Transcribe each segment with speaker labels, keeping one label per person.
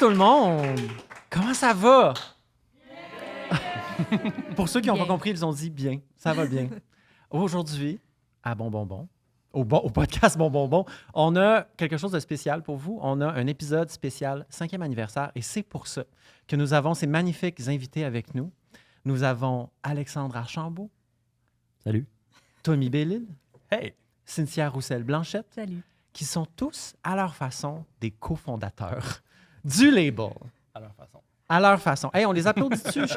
Speaker 1: tout le monde! Comment ça va? Pour ceux qui n'ont pas compris, ils ont dit bien. Ça va bien. Aujourd'hui, à Bon Bonbon, au podcast Bon Bonbon, on a quelque chose de spécial pour vous. On a un épisode spécial 5e anniversaire et c'est pour ça que nous avons ces magnifiques invités avec nous. Nous avons Alexandre Archambault.
Speaker 2: Salut.
Speaker 1: Tommy Bellil.
Speaker 2: Hey.
Speaker 1: Cynthia Roussel-Blanchette.
Speaker 3: Salut.
Speaker 1: Qui sont tous, à leur façon, des cofondateurs du label.
Speaker 2: À leur façon.
Speaker 1: À leur façon. Hey, on les applaudit dessus.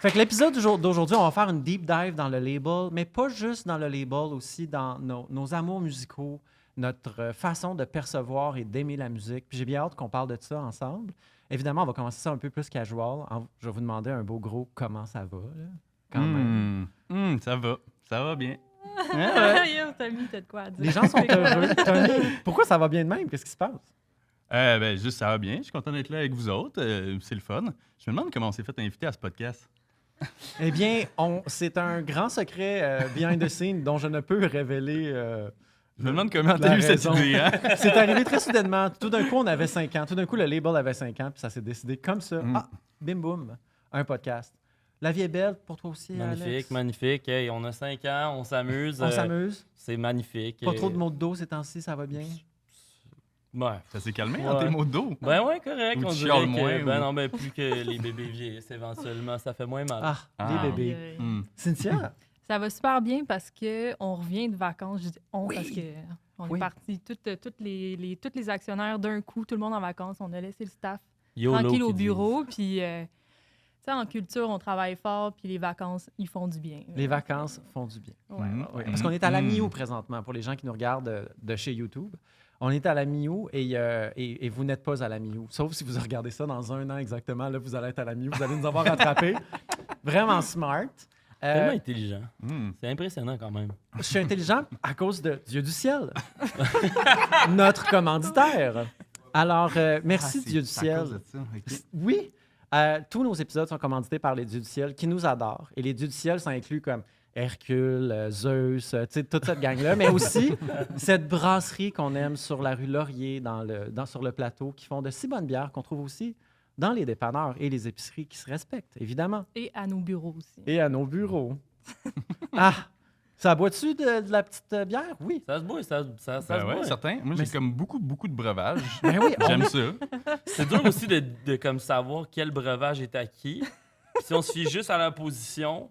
Speaker 1: Fait que l'épisode d'aujourd'hui, on va faire une deep dive dans le label, mais pas juste dans le label, aussi dans nos amours musicaux, notre façon de percevoir et d'aimer la musique. Puis j'ai bien hâte qu'on parle de ça ensemble. Évidemment, on va commencer ça un peu plus casual. Je vais vous demander un beau gros « comment ça va » là, quand même.
Speaker 4: Ça va bien.
Speaker 3: Yo, Tommy, t'as de quoi à dire?
Speaker 1: Les gens sont heureux. Tommy, pourquoi ça va bien de même? Qu'est-ce qui se passe?
Speaker 4: Juste ça va bien. Je suis content d'être là avec vous autres. C'est le fun. Je me demande comment on s'est fait inviter à ce podcast.
Speaker 1: Eh bien, c'est un grand secret behind the scene dont je ne peux révéler.
Speaker 4: Je me demande comment tu as eu cette idée. Hein?
Speaker 1: C'est arrivé très soudainement. Tout d'un coup, on avait 5 ans. Tout d'un coup, le label avait 5 ans, puis ça s'est décidé comme ça. Ah, bim boum, un podcast. La vie est belle pour toi aussi,
Speaker 2: Magnifique,
Speaker 1: Alex.
Speaker 2: magnifique. Hey, on a 5 ans, on s'amuse.
Speaker 1: On s'amuse.
Speaker 2: C'est magnifique.
Speaker 1: Pas trop de maux de dos ces temps-ci, ça va bien?
Speaker 2: Ouais.
Speaker 4: Ça s'est calmé dans tes mots de dos.
Speaker 2: Ben ouais, correct.
Speaker 4: Ou
Speaker 2: On
Speaker 4: tu
Speaker 2: dirait
Speaker 4: chiales
Speaker 2: que,
Speaker 4: moins,
Speaker 2: non, ben plus que les bébés vieillissent éventuellement, ça fait moins mal.
Speaker 1: Les bébés. Cynthia?
Speaker 3: Ça va super bien parce qu'on revient de vacances. Je dis on parce que on est partis, tous les actionnaires d'un coup, tout le monde en vacances. On a laissé le staff tranquille au bureau. Puis, tu sais, en culture, on travaille fort, puis les vacances, ils font du bien.
Speaker 1: Les vacances font du bien.
Speaker 3: Ouais.
Speaker 1: Parce qu'on est à la mi-août présentement, pour les gens qui nous regardent de chez YouTube. On est à la mi-août et vous n'êtes pas à la mi-août. Sauf si vous regardez ça dans 1 an exactement. Là, vous allez être à la mi-août. Vous allez nous avoir rattrapés. Vraiment smart.
Speaker 2: Tellement intelligent. C'est impressionnant quand même.
Speaker 1: Je suis intelligent à cause de Dieu du ciel, notre commanditaire. Alors, merci Dieu du ciel.
Speaker 4: À cause de ça. Okay.
Speaker 1: Oui, tous nos épisodes sont commandités par les dieux du ciel qui nous adorent. Et les dieux du ciel, ça inclut comme Hercule, Zeus, toute cette gang-là, mais aussi cette brasserie qu'on aime sur la rue Laurier, sur le plateau, qui font de si bonnes bières qu'on trouve aussi dans les dépanneurs et les épiceries qui se respectent, évidemment.
Speaker 3: Et à nos bureaux aussi.
Speaker 1: Et à nos bureaux. Ça boit-tu de la petite bière? Oui.
Speaker 2: Ça se boit, ça se
Speaker 4: Ouais,
Speaker 2: boit.
Speaker 4: certain. Moi, j'ai comme beaucoup de breuvages.
Speaker 1: Ben oui,
Speaker 4: J'aime ça.
Speaker 2: C'est dur aussi de comme savoir quel breuvage est acquis. Si on se fie juste à la position,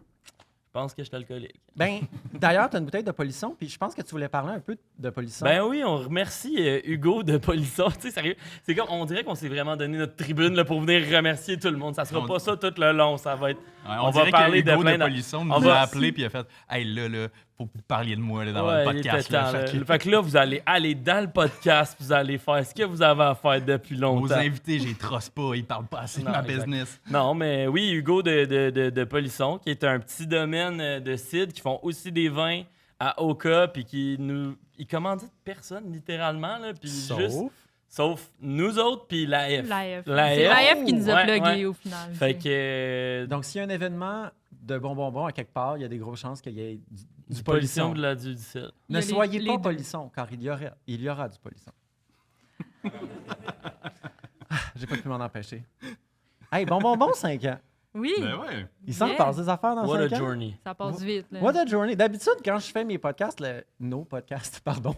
Speaker 2: je pense que je suis alcoolique.
Speaker 1: Ben, d'ailleurs, tu as une bouteille de Polisson, puis je pense que tu voulais parler un peu de Polisson.
Speaker 2: Ben oui, on remercie Hugo de Polisson. Tu sais, sérieux, c'est comme, on dirait qu'on s'est vraiment donné notre tribune là, pour venir remercier tout le monde. Ça sera pas ça tout le long, ça va être...
Speaker 4: Ouais,
Speaker 2: on va parler
Speaker 4: que Hugo
Speaker 2: de plein
Speaker 4: Polisson
Speaker 2: on
Speaker 4: nous
Speaker 2: va-
Speaker 4: a appelé puis il a fait « Hey, là, faut que vous parliez de moi là, dans
Speaker 2: Ouais,
Speaker 4: le
Speaker 2: il
Speaker 4: podcast.
Speaker 2: était temps,
Speaker 4: Là,
Speaker 2: là. Fait que là, vous allez aller dans le podcast, vous allez faire ce que vous avez à faire depuis
Speaker 4: Vos
Speaker 2: longtemps.
Speaker 4: invités, je les trosse pas. Ils parlent pas assez de
Speaker 2: Non,
Speaker 4: ma
Speaker 2: exact.
Speaker 4: business.
Speaker 2: Non, mais oui, Hugo de Polisson, qui est un petit domaine de cidre, qui font aussi des vins à Oka, puis ils commanditent personne, littéralement, là, puis sauf nous autres, puis l'AF.
Speaker 3: L'AF.
Speaker 2: L'AF.
Speaker 3: C'est l'AF qui nous a
Speaker 2: Ouais,
Speaker 3: plugué
Speaker 2: ouais.
Speaker 3: au final.
Speaker 2: Fait que...
Speaker 1: Donc, s'il y a un événement de bonbons à quelque part, il y a des grosses chances qu'il y ait du
Speaker 2: Polisson
Speaker 1: Polisson.
Speaker 2: de la du ciel.
Speaker 3: Il y
Speaker 1: Ne
Speaker 3: a
Speaker 1: soyez
Speaker 3: les
Speaker 1: pas
Speaker 3: deux.
Speaker 1: Polisson, car il y aura du Polisson. J'ai pas pu m'en empêcher. Hey, bonbon, 5 ans.
Speaker 3: Oui,
Speaker 4: Ben ouais.
Speaker 1: Il s'en
Speaker 3: Yeah.
Speaker 1: passe des affaires dans
Speaker 2: What a
Speaker 1: 5 ans.
Speaker 2: journey.
Speaker 3: ça passe vite. Là.
Speaker 1: What a journey. D'habitude, quand je fais mes podcasts, nos podcasts, pardon,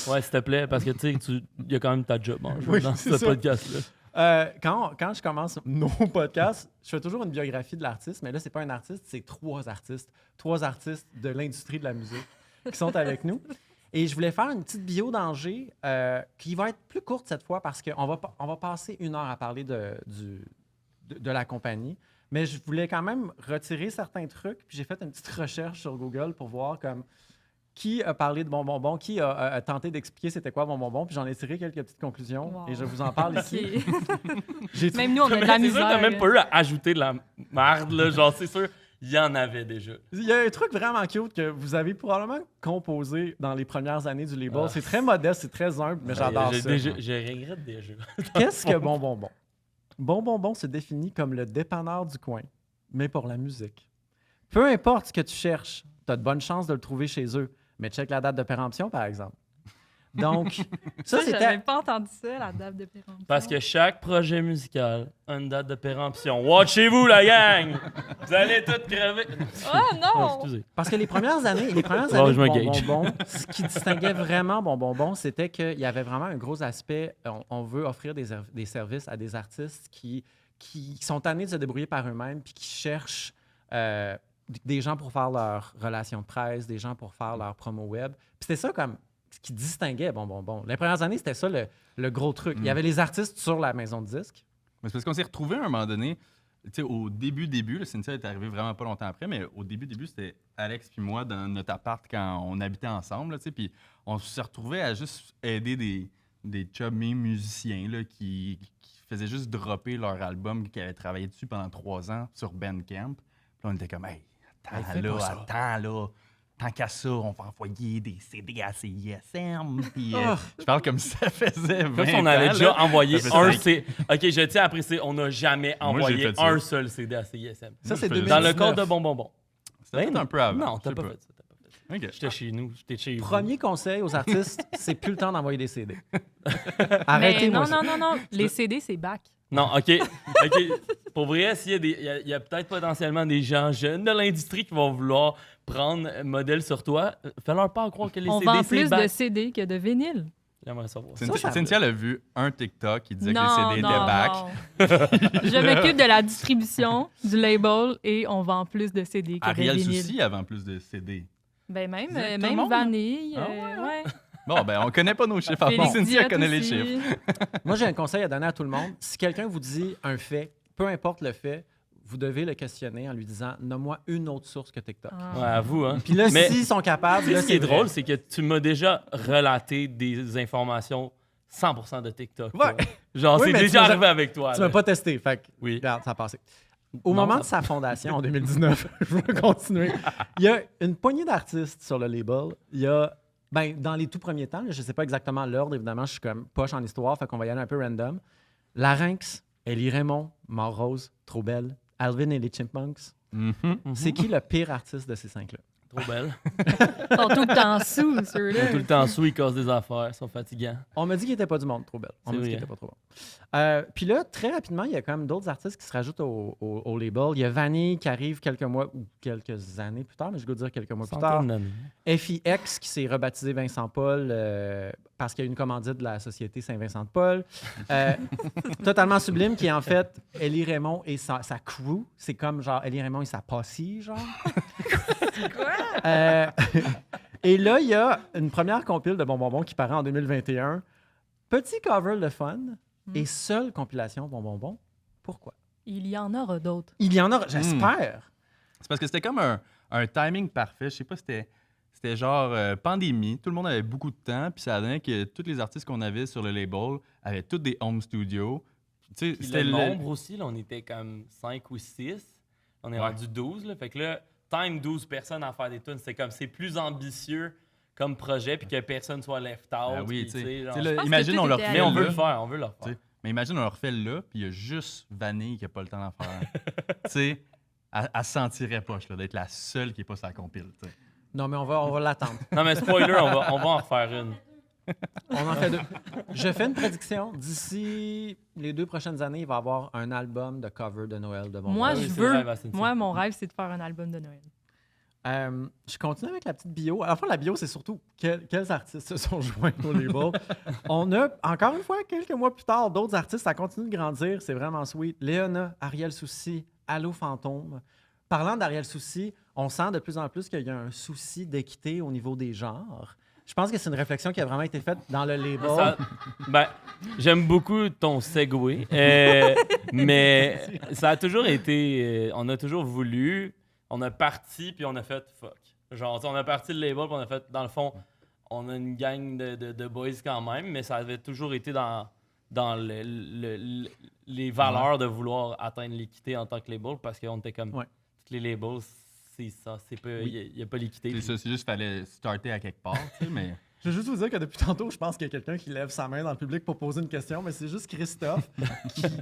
Speaker 2: Ouais, s'il te plaît, parce que tu sais, il y a quand même ta job hein,
Speaker 1: Oui,
Speaker 2: dans
Speaker 1: c'est
Speaker 2: ce
Speaker 1: ça.
Speaker 2: podcast-là.
Speaker 1: quand je commence nos podcasts, je fais toujours une biographie de l'artiste, mais là, c'est pas un artiste, c'est 3 artistes. 3 artistes de l'industrie de la musique qui sont avec nous. Et je voulais faire une petite bio d'Angers qui va être plus courte cette fois parce qu'on va passer 1 heure à parler de la compagnie. Mais je voulais quand même retirer certains trucs. Puis j'ai fait une petite recherche sur Google pour voir comme qui a parlé de bonbon, qui a tenté d'expliquer c'était quoi bonbon. Puis j'en ai tiré quelques petites conclusions
Speaker 3: Wow.
Speaker 1: et je vous en parle ici.
Speaker 3: Ok.
Speaker 1: J'ai trouvé-
Speaker 3: Même nous, on a de la
Speaker 2: C'est sûr,
Speaker 3: misère.
Speaker 2: t'as même pas eu à ajouter de la merde, là. Genre, c'est sûr, il y en avait déjà.
Speaker 1: Il y a un truc vraiment cute que vous avez probablement composé dans les premières années du label.
Speaker 2: Ah.
Speaker 1: C'est très modeste, c'est très humble, mais j'adore ça.
Speaker 2: Je regrette déjà.
Speaker 1: Qu'est-ce que bonbon? Bonbon se définit comme le dépanneur du coin, mais pour la musique. Peu importe ce que tu cherches, tu as de bonnes chances de le trouver chez eux. Mais check la date de péremption, par exemple. Donc, ça,
Speaker 3: j'avais
Speaker 1: c'était...
Speaker 3: pas entendu ça, la date de péremption.
Speaker 2: Parce que chaque projet musical a une date de péremption. Watchez-vous, la gang! Vous allez tous crever.
Speaker 3: Ah non!
Speaker 2: Excusez.
Speaker 1: Parce que les premières années
Speaker 2: je
Speaker 1: de
Speaker 2: me
Speaker 1: Bon
Speaker 2: gage.
Speaker 1: Bon Bon, ce qui distinguait vraiment Bon Bon Bon, c'était qu'il y avait vraiment un gros aspect. On veut offrir des services à des artistes qui sont tannés de se débrouiller par eux-mêmes puis qui cherchent des gens pour faire leur relation de presse, des gens pour faire leur promo web. Puis c'était ça comme ce qui distinguait Bon Bon Bon. Les premières années, c'était ça le gros truc. Il y avait les artistes sur la maison de disques.
Speaker 4: Mais c'est parce qu'on s'est retrouvés à un moment donné, tu sais, au début, là, Cynthia est arrivée vraiment pas longtemps après, mais au début, c'était Alex puis moi dans notre appart quand on habitait ensemble, tu sais, puis on s'est retrouvés à juste aider des chummy musiciens là, qui faisaient juste dropper leur album, qui avaient travaillé dessus pendant 3 ans sur Bandcamp. Puis on était comme, hey, attends là. Tant qu'à ça, on va envoyer des CD à CISM. Puis, je parle comme si ça faisait 20
Speaker 2: Comme si on avait
Speaker 4: ans,
Speaker 2: déjà
Speaker 4: là.
Speaker 2: envoyé
Speaker 4: Ça fait
Speaker 2: un
Speaker 4: 5.
Speaker 2: CD. OK, je tiens à préciser, on n'a jamais
Speaker 4: Moi,
Speaker 2: envoyé
Speaker 4: j'ai fait ça.
Speaker 2: un seul CD à CISM.
Speaker 1: Ça, c'est
Speaker 4: Moi, je faisais
Speaker 2: Dans
Speaker 1: 2019.
Speaker 2: le cadre de Bon Bon Bon.
Speaker 4: C'était peut-être un peu avant.
Speaker 2: Non,
Speaker 4: je
Speaker 2: t'as
Speaker 4: sais
Speaker 2: pas fait ça.
Speaker 4: OK.
Speaker 2: J'étais chez nous, j'étais chez vous.
Speaker 1: Premier conseil aux artistes, c'est plus le temps d'envoyer des CD.
Speaker 3: Mais
Speaker 1: Arrêtez-moi
Speaker 3: non,
Speaker 1: ça.
Speaker 3: non. Les CD, c'est back.
Speaker 2: Non, OK. Pour vrai, il y a peut-être potentiellement des gens jeunes de l'industrie qui vont vouloir prendre modèle sur toi, fais-leur pas croire que les
Speaker 3: On
Speaker 2: CD,
Speaker 3: vend
Speaker 2: c'est
Speaker 3: plus de
Speaker 2: back.
Speaker 3: CD que de vinyle.
Speaker 2: J'aimerais savoir.
Speaker 4: Cynthia a vu un TikTok qui disait que
Speaker 3: Non,
Speaker 4: les CD
Speaker 3: non,
Speaker 4: étaient back.
Speaker 3: non. Je m'occupe de la distribution du label et on vend plus de CD que
Speaker 4: Ariel
Speaker 3: de vinyle.
Speaker 4: Souci avant plus de CD.
Speaker 3: Ben même,
Speaker 4: Tout le
Speaker 3: même
Speaker 4: monde?
Speaker 3: Vanille.
Speaker 4: Ah
Speaker 3: ouais.
Speaker 4: Bon, ben, on connaît pas nos chiffres.
Speaker 3: Félix
Speaker 4: Cynthia
Speaker 3: Diot
Speaker 4: connaît les
Speaker 3: aussi.
Speaker 4: chiffres.
Speaker 1: Moi, j'ai un conseil à donner à tout le monde. Si quelqu'un vous dit un fait, peu importe le fait, vous devez le questionner en lui disant « Nomme-moi une autre source que TikTok.
Speaker 3: Ah.
Speaker 2: Ouais, avoue, hein.
Speaker 1: Puis là,
Speaker 2: Mais-
Speaker 1: s'ils sont capables...
Speaker 2: Tu sais,
Speaker 1: là,
Speaker 2: ce qui est
Speaker 1: vrai.
Speaker 2: drôle, c'est que tu m'as déjà relaté des informations 100% de TikTok.
Speaker 1: Ouais.
Speaker 2: là. Genre,
Speaker 1: Oui,
Speaker 2: c'est
Speaker 1: mais tu
Speaker 2: déjà
Speaker 1: m'as
Speaker 2: arrivé avec toi.
Speaker 1: Tu
Speaker 2: là.
Speaker 1: m'as pas testé, fait que
Speaker 2: Oui.
Speaker 1: regarde, ça a passé. Au
Speaker 2: Non,
Speaker 1: moment
Speaker 2: ça-
Speaker 1: de sa fondation en 2019, je vais continuer. Il y a une poignée d'artistes sur le label. Il y a, ben, dans les tout premiers temps, là, je ne sais pas exactement l'ordre, évidemment, je suis comme poche en histoire, fait qu'on va y aller un peu random. Larynx, Ellie Raymond, Mort-Rose, Trop Belle, Alvin et les Chipmunks.
Speaker 4: Mhm.
Speaker 1: C'est qui le pire artiste de ces 5-là?
Speaker 2: Trop belle.
Speaker 3: Ils sont tout le temps sous,
Speaker 2: Ils sont
Speaker 3: ceux-là.
Speaker 2: tout le temps sous, ils cassent des affaires, ils sont fatigants.
Speaker 1: On m'a dit qu'il n'était pas du monde, Trop Belle. On
Speaker 2: C'est
Speaker 1: m'a dit qu'il
Speaker 2: vrai.
Speaker 1: n'était pas trop bon. Puis là, très rapidement, il y a quand même d'autres artistes qui se rajoutent au label. Il y a Vanille qui arrive quelques mois ou quelques années plus tard, mais je dois dire quelques mois plus tard.
Speaker 2: Centaines d'années.
Speaker 1: FIX qui s'est rebaptisé Vincent Paul parce qu'il y a une commandite de la société Saint-Vincent-de-Paul. Totalement sublime qui est en fait Ellie Raymond et sa crew. C'est comme genre Ellie Raymond et sa posse, genre. Quoi? Et là, il y a une première compile de Bon Bon Bon qui paraît en 2021. Petit cover le fun et seule compilation Bon Bon Bon. Pourquoi?
Speaker 3: Il y en aura d'autres.
Speaker 1: Il y en a, j'espère.
Speaker 4: C'est parce que c'était comme un timing parfait. Je sais pas, c'était genre pandémie. Tout le monde avait beaucoup de temps. Puis ça a donné que tous les artistes qu'on avait sur le label avaient tous des home studios. Tu sais,
Speaker 2: Puis
Speaker 4: c'était
Speaker 2: le nombre aussi, là, on était comme 5 ou 6. On est
Speaker 4: Ouais.
Speaker 2: rendu 12. Là, fait que là, time 12 personnes à faire des tunes, c'est comme c'est plus ambitieux comme projet, puis que personne soit left out.
Speaker 4: Ben oui,
Speaker 2: puis,
Speaker 4: tu sais.
Speaker 2: genre-
Speaker 4: Tu sais, là,
Speaker 3: pense que
Speaker 4: imagine,
Speaker 3: tout
Speaker 4: on leur
Speaker 3: était
Speaker 4: refait
Speaker 2: Mais on veut
Speaker 4: là,
Speaker 2: le faire, on veut le
Speaker 4: tu
Speaker 2: faire.
Speaker 4: sais. Mais imagine, on le refait là, puis il y a juste Vanille qui n'a pas le temps d'en faire. Tu sais, elle se sentirait poche là, d'être la seule qui n'est pas sa compile. Tu sais.
Speaker 1: Non, mais on va l'attendre.
Speaker 2: Non, mais spoiler, on va en refaire une.
Speaker 1: On en fait 2. Je fais une prédiction. D'ici les 2 prochaines années, il va y avoir un album de cover de Noël de Bon
Speaker 3: Moi,
Speaker 1: Bon.
Speaker 2: oui,
Speaker 3: je
Speaker 2: c'est le
Speaker 3: veux.
Speaker 2: rêve à Cynthia.
Speaker 3: Moi, mon rêve, c'est de faire un album de Noël.
Speaker 1: Je continue avec la petite bio. À la fois, la bio, c'est surtout quels artistes se sont joints au label. On a, encore une fois, quelques mois plus tard, d'autres artistes. Ça continue de grandir. C'est vraiment sweet. Léona, Ariel Souci, Allo Fantôme. Parlant d'Ariel Souci, on sent de plus en plus qu'il y a un souci d'équité au niveau des genres. Je pense que c'est une réflexion qui a vraiment été faite dans le label.
Speaker 2: Ben, j'aime beaucoup ton segue, mais ça a toujours été... on a toujours voulu, on a parti, puis on a fait fuck. Genre, on a parti le label, puis on a fait, dans le fond, on a une gang de boys quand même, mais ça avait toujours été dans les valeurs de vouloir atteindre l'équité en tant que label, parce qu'on était comme...
Speaker 1: Ouais.
Speaker 2: Tous les labels, c'est ça. Il
Speaker 1: Oui.
Speaker 2: n'y a pas l'équité.
Speaker 4: C'est ça, c'est juste qu'il fallait starter à quelque part. Tu sais, mais
Speaker 1: Je veux juste vous dire que depuis tantôt, je pense qu'il y a quelqu'un qui lève sa main dans le public pour poser une question, mais c'est juste Christophe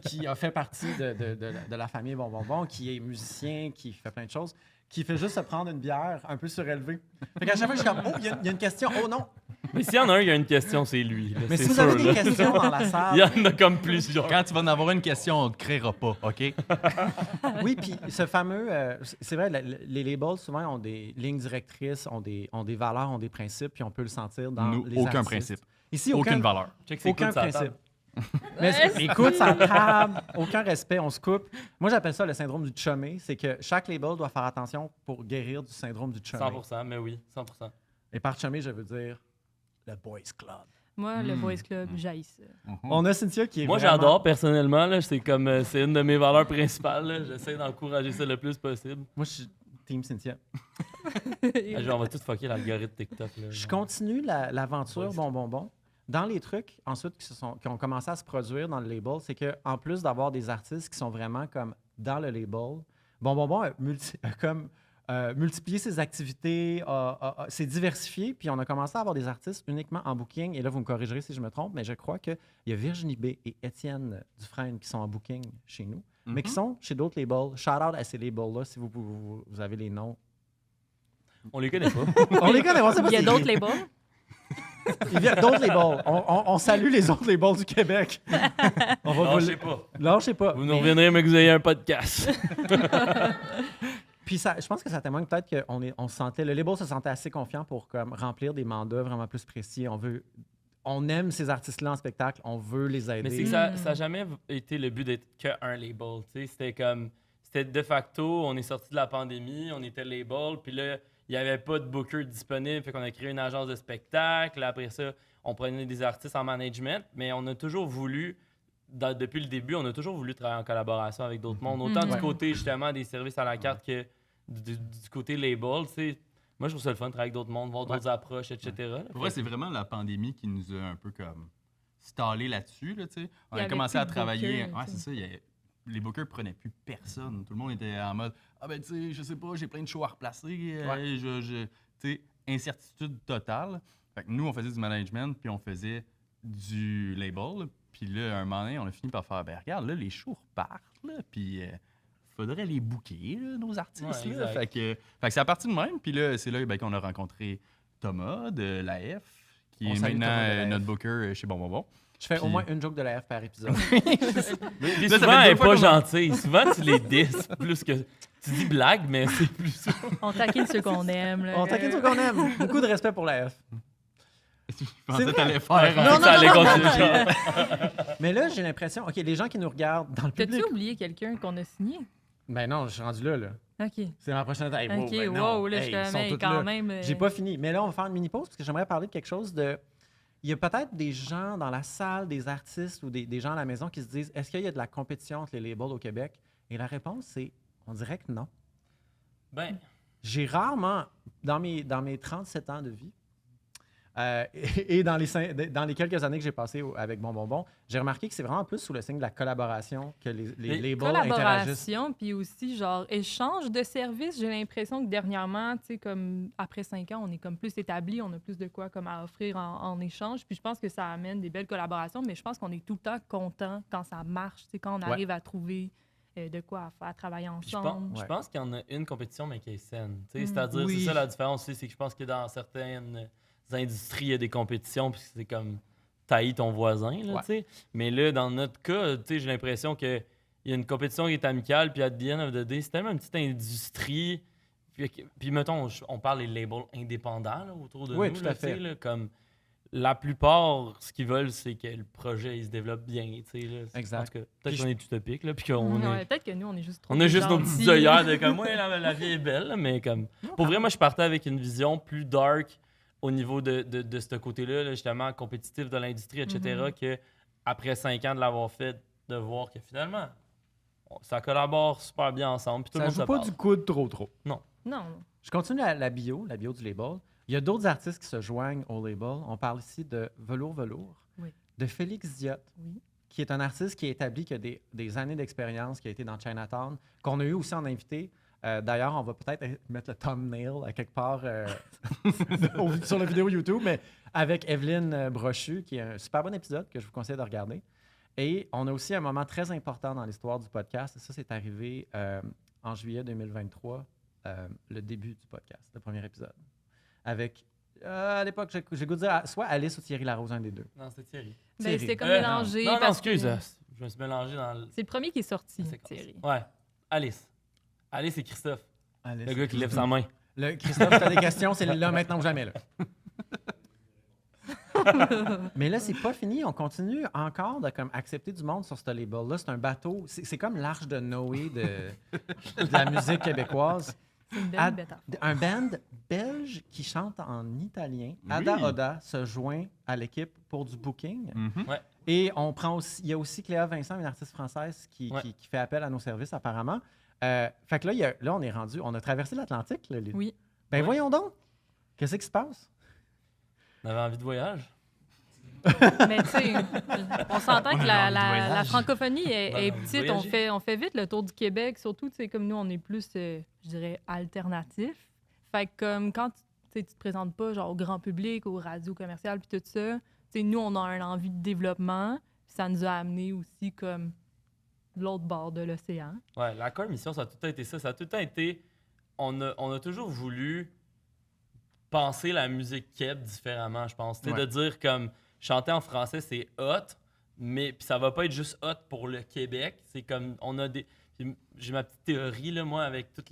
Speaker 1: qui a fait partie de la famille Bon Bon Bon, qui est musicien, qui fait plein de choses, qui fait juste se prendre une bière un peu surélevée. Fait qu'à chaque fois, je suis comme « Oh, il y a une question. Oh non! »
Speaker 2: Mais s'il y en a un qui a une question, c'est lui. Là,
Speaker 1: Mais
Speaker 2: c'est
Speaker 1: si vous
Speaker 2: sûr,
Speaker 1: avez des
Speaker 2: là.
Speaker 1: questions dans la salle...
Speaker 2: Il y en a comme plusieurs.
Speaker 4: Quand tu vas en avoir une question, on ne te créera pas, OK?
Speaker 1: Oui, puis ce fameux... c'est vrai, les labels, souvent, ont des lignes directrices, ont des valeurs, ont des principes, puis on peut le sentir dans
Speaker 4: Nous,
Speaker 1: les
Speaker 4: aucun
Speaker 1: artistes.
Speaker 4: principe.
Speaker 1: Ici,
Speaker 4: Aucune valeur.
Speaker 2: Check ses
Speaker 1: aucun
Speaker 2: coudes sur la
Speaker 1: principe.
Speaker 2: table.
Speaker 1: Mais écoute, ça table, aucun respect, on se coupe. Moi, j'appelle ça le syndrome du chumé. C'est que chaque label doit faire attention pour guérir du syndrome du chumé.
Speaker 2: 100%, mais oui, 100%.
Speaker 1: Et par chumé, je veux dire le Boys Club.
Speaker 3: Moi, le Boys Club, j'haïs ça.
Speaker 1: On a Cynthia qui est
Speaker 2: Moi,
Speaker 1: vraiment...
Speaker 2: j'adore personnellement. Là, c'est comme c'est une de mes valeurs principales. Là. J'essaie d'encourager ça le plus possible.
Speaker 1: Moi, je suis team Cynthia.
Speaker 2: On va tout fucker l'algorithme TikTok. Là,
Speaker 1: Je continue l'aventure
Speaker 2: Boys.
Speaker 1: bon. Dans les trucs, ensuite, qui ont commencé à se produire dans le label, c'est qu'en plus d'avoir des artistes qui sont vraiment comme dans le label, a multiplié ses activités, s'est diversifié, puis on a commencé à avoir des artistes uniquement en booking. Et là, vous me corrigerez si je me trompe, mais je crois qu'il y a Virginie B et Étienne Dufresne qui sont en booking chez nous, mais qui sont chez d'autres labels. Shout-out à ces labels-là si vous avez les noms.
Speaker 2: On les connaît pas.
Speaker 1: On les connaît, on sait pas
Speaker 3: Il y a
Speaker 1: c'est
Speaker 3: d'autres
Speaker 1: qui.
Speaker 3: labels.
Speaker 1: Il y a d'autres labels. On salue les autres labels du Québec. On va
Speaker 2: Non,
Speaker 1: vous
Speaker 2: je
Speaker 1: le-
Speaker 2: sais pas.
Speaker 1: Non, je sais pas.
Speaker 2: Vous nous reviendrez, mais que vous ayez un podcast.
Speaker 1: Puis je pense que ça témoigne peut-être qu'on se sentait, le label se sentait assez confiant pour comme, remplir des mandats vraiment plus précis. On aime ces artistes-là en spectacle, on veut les aider.
Speaker 2: Mais c'est que ça n'a jamais été le but d'être qu'un label. Tu sais, c'était de facto, on est sorti de la pandémie, on était label, puis là, il n'y avait pas de booker disponible, fait qu'on a créé une agence de spectacle. Après ça, on prenait des artistes en management, mais on a toujours voulu, depuis le début, on a toujours voulu travailler en collaboration avec d'autres mondes, autant du côté justement des services à la carte que du côté label. Tu sais. Moi, je trouve ça le fun de travailler avec d'autres mondes, voir d'autres approches, etc. là.
Speaker 4: Pour vrai, c'est vraiment la pandémie qui nous a un peu comme stallé là-dessus. Là, tu sais. On
Speaker 3: Il y
Speaker 4: a
Speaker 3: avait
Speaker 4: commencé
Speaker 3: plus
Speaker 4: à
Speaker 3: de
Speaker 4: travailler.
Speaker 3: bookers,
Speaker 4: Ouais,
Speaker 3: tu
Speaker 4: c'est
Speaker 3: sais.
Speaker 4: ça. Les bookers prenaient plus personne. Tout le monde était en mode ah ben tu sais, je sais pas, j'ai plein de shows à replacer. Tu sais, incertitude totale. Fait que nous, on faisait du management puis on faisait du label. Puis là, un moment donné, on a fini par faire ben regarde, là, les shows repartent. Là, puis faudrait les booker, là, nos artistes.
Speaker 2: Ouais,
Speaker 4: là.
Speaker 2: exact.
Speaker 4: Fait que c'est à partir de même. Puis là, c'est là ben, qu'on a rencontré Thomas de l'AF, qui
Speaker 1: On
Speaker 4: est
Speaker 1: salue
Speaker 4: maintenant
Speaker 1: Thomas de l'AF.
Speaker 4: notre booker chez Bon Bonbon.
Speaker 1: Je fais au
Speaker 4: Puis-
Speaker 1: moins une joke de la F par épisode.
Speaker 2: Puis
Speaker 4: Là, ça
Speaker 2: souvent,
Speaker 4: fait
Speaker 2: elle
Speaker 4: deux
Speaker 2: est
Speaker 4: fois
Speaker 2: pas
Speaker 4: qu'on a-
Speaker 2: gentille. Souvent, tu les disses plus que... Tu dis blague, mais c'est plus ça.
Speaker 3: On taquine ceux qu'on aime. Là.
Speaker 1: On t'inquiète qu'on aime. Beaucoup de respect pour la F.
Speaker 4: Je pensais
Speaker 1: vrai.
Speaker 4: que t'allais faire.
Speaker 1: Non, non,
Speaker 2: ça allait
Speaker 1: non,
Speaker 2: continuer.
Speaker 1: non.
Speaker 2: genre.
Speaker 1: Mais là, j'ai l'impression, OK, les gens qui nous regardent dans le public.
Speaker 3: T'as-tu oublié quelqu'un qu'on a signé?
Speaker 1: Ben non, je suis rendu là.
Speaker 3: OK.
Speaker 1: C'est ma prochaine étape. Hey, wow,
Speaker 3: OK,
Speaker 1: ben non.
Speaker 3: wow, là, je
Speaker 1: Hey,
Speaker 3: suis
Speaker 1: ils
Speaker 3: comme,
Speaker 1: sont
Speaker 3: hey,
Speaker 1: tous
Speaker 3: quand
Speaker 1: là.
Speaker 3: même.
Speaker 1: J'ai pas fini. Mais là, on va faire une mini-pause parce que j'aimerais parler de quelque chose de... Il y a peut-être des gens dans la salle, des artistes ou des gens à la maison qui se disent, est-ce qu'il y a de la compétition entre les labels au Québec? Et la réponse, c'est, on dirait que non.
Speaker 2: Ben,
Speaker 1: J'ai rarement, dans mes 37 ans de vie, et dans les quelques années que j'ai passées avec Bon Bonbon, j'ai remarqué que c'est vraiment plus sous le signe de la collaboration que les labels interagissent.
Speaker 3: Collaboration, puis aussi, genre, échange de services. J'ai l'impression que dernièrement, tu sais, comme après 5 ans, on est comme plus établi, on a plus de quoi comme à offrir en échange. Puis je pense que ça amène des belles collaborations, mais je pense qu'on est tout le temps content quand ça marche, tu sais, quand on arrive à trouver de quoi à faire, travailler
Speaker 2: puis
Speaker 3: ensemble.
Speaker 2: je pense qu'il y en a une compétition, mais qui est saine. Tu sais, c'est-à-dire,
Speaker 1: Oui.
Speaker 2: c'est ça la différence aussi, c'est que je pense que dans certaines industries, il y a des compétitions, puis c'est comme tailler ton voisin, là, tu sais. Mais là, dans notre cas, tu sais, j'ai l'impression qu'il y a une compétition qui est amicale, puis à the end of the day, c'est tellement une petite industrie. Puis mettons, on parle des labels indépendants là, autour de
Speaker 1: Oui,
Speaker 2: nous.
Speaker 1: tout
Speaker 2: Là,
Speaker 1: à fait.
Speaker 2: tu sais, là, comme la plupart, ce qu'ils veulent, c'est que le projet il se développe bien. Tu sais, là.
Speaker 1: Exact.
Speaker 2: En tout cas,
Speaker 1: Puis
Speaker 2: peut-être qu'on est utopique, là, puis qu'on est...
Speaker 3: Peut-être que nous, on est juste trop
Speaker 2: On a juste nos
Speaker 3: gentils.
Speaker 2: petits œillères de comme, ouais, la vie est belle, là, mais comme. Pour vrai, moi, je partais avec une vision plus dark au niveau de ce côté-là, là, justement, compétitif de l'industrie, etc., que après 5 ans de l'avoir fait, de voir que finalement, ça collabore super bien ensemble. Puis tout le
Speaker 1: Ça
Speaker 2: monde
Speaker 1: joue
Speaker 2: se
Speaker 1: pas
Speaker 2: parle.
Speaker 1: du coude trop.
Speaker 3: Non.
Speaker 1: Je continue la bio du label. Il y a d'autres artistes qui se joignent au label. On parle ici de Velours,
Speaker 3: Oui.
Speaker 1: de Félix Diot,
Speaker 3: Oui.
Speaker 1: qui est un artiste qui est établi, qui a des années d'expérience, qui a été dans Chinatown, qu'on a eu aussi en invité. D'ailleurs, on va peut-être mettre le thumbnail à quelque part sur la vidéo YouTube, mais avec Evelyne Brochu, qui est un super bon épisode que je vous conseille de regarder. Et on a aussi un moment très important dans l'histoire du podcast. Ça, c'est arrivé en juillet 2023, le début du podcast, le premier épisode, avec À l'époque, j'ai goût de dire soit Alice ou Thierry Larose, un des deux.
Speaker 2: Non, c'est Thierry.
Speaker 3: Ben, c'était comme mélangé.
Speaker 2: Non,
Speaker 3: parce
Speaker 2: excuse.
Speaker 3: que
Speaker 2: Je me suis mélangé dans le...
Speaker 3: c'est le premier qui est sorti, Thierry.
Speaker 2: Ouais. Alice. Alice et Christophe.
Speaker 1: Alice.
Speaker 2: Le gars qui lève sa main.
Speaker 1: Christophe, t'as des questions, c'est là maintenant ou jamais. Là. Mais là, c'est pas fini. On continue encore de comme, accepter du monde sur ce label-là. C'est un bateau. C'est comme l'arche de Noé de la musique québécoise.
Speaker 3: C'est une belle métaphore.
Speaker 1: Un band belge qui chante en italien. Ada Oda se joint à l'équipe pour du booking.
Speaker 2: Ouais.
Speaker 1: Et on prend aussi, il y a aussi Cléa Vincent, une artiste française qui fait appel à nos services apparemment. Fait que là, on est rendu, on a traversé l'Atlantique. Là,
Speaker 3: Oui.
Speaker 1: Ben voyons donc. Qu'est-ce qui se passe?
Speaker 2: On avait envie de voyage.
Speaker 3: Mais tu sais, on s'entend que la francophonie est petite. On fait vite le tour du Québec, surtout, tu sais, comme nous, on est plus, je dirais, alternatif. Fait que comme quand tu te présentes pas genre au grand public, aux radios commerciales, puis tout ça, tu sais, nous, on a une envie de développement, puis ça nous a amené aussi comme de l'autre bord de l'océan.
Speaker 2: Ouais, la Core Mission, ça a tout le temps été ça. Ça a tout le temps été... On a toujours voulu penser la musique keb différemment, je pense. De dire comme... Chanter en français, c'est hot, mais puis ça va pas être juste hot pour le Québec. C'est comme, on a des... J'ai ma petite théorie, là, moi, avec tout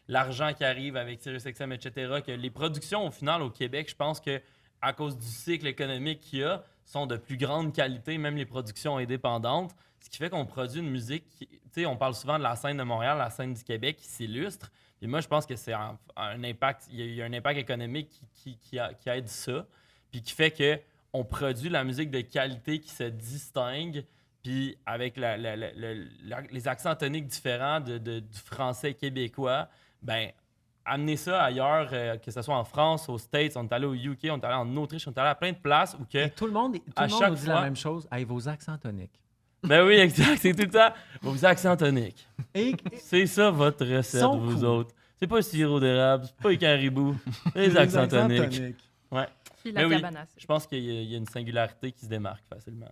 Speaker 2: l'argent qui arrive avec SiriusXM, etc., que les productions, au final, au Québec, je pense que à cause du cycle économique qu'il y a, sont de plus grande qualité, même les productions indépendantes, ce qui fait qu'on produit une musique... Tu sais, on parle souvent de la scène de Montréal, la scène du Québec qui s'illustre. Et moi, je pense que c'est un impact... Il y a un impact économique qui aide ça. Puis qui fait qu'on produit la musique de qualité qui se distingue, puis avec les accents toniques différents du français québécois, ben amener ça ailleurs, que ce soit en France, aux States, on est allé au UK, on est allé en Autriche, on est allé à plein de places où que...
Speaker 1: Et tout le monde nous dit la même chose, avec vos accents toniques.
Speaker 2: Ben oui, exact, c'est tout le temps vos accents toniques. C'est ça votre recette, vous autres. C'est pas sirop d'érable, c'est pas les caribous, les accents toniques. Ouais.
Speaker 3: Puis la cabanasse.
Speaker 2: Je pense qu'il y a une singularité qui se démarque facilement.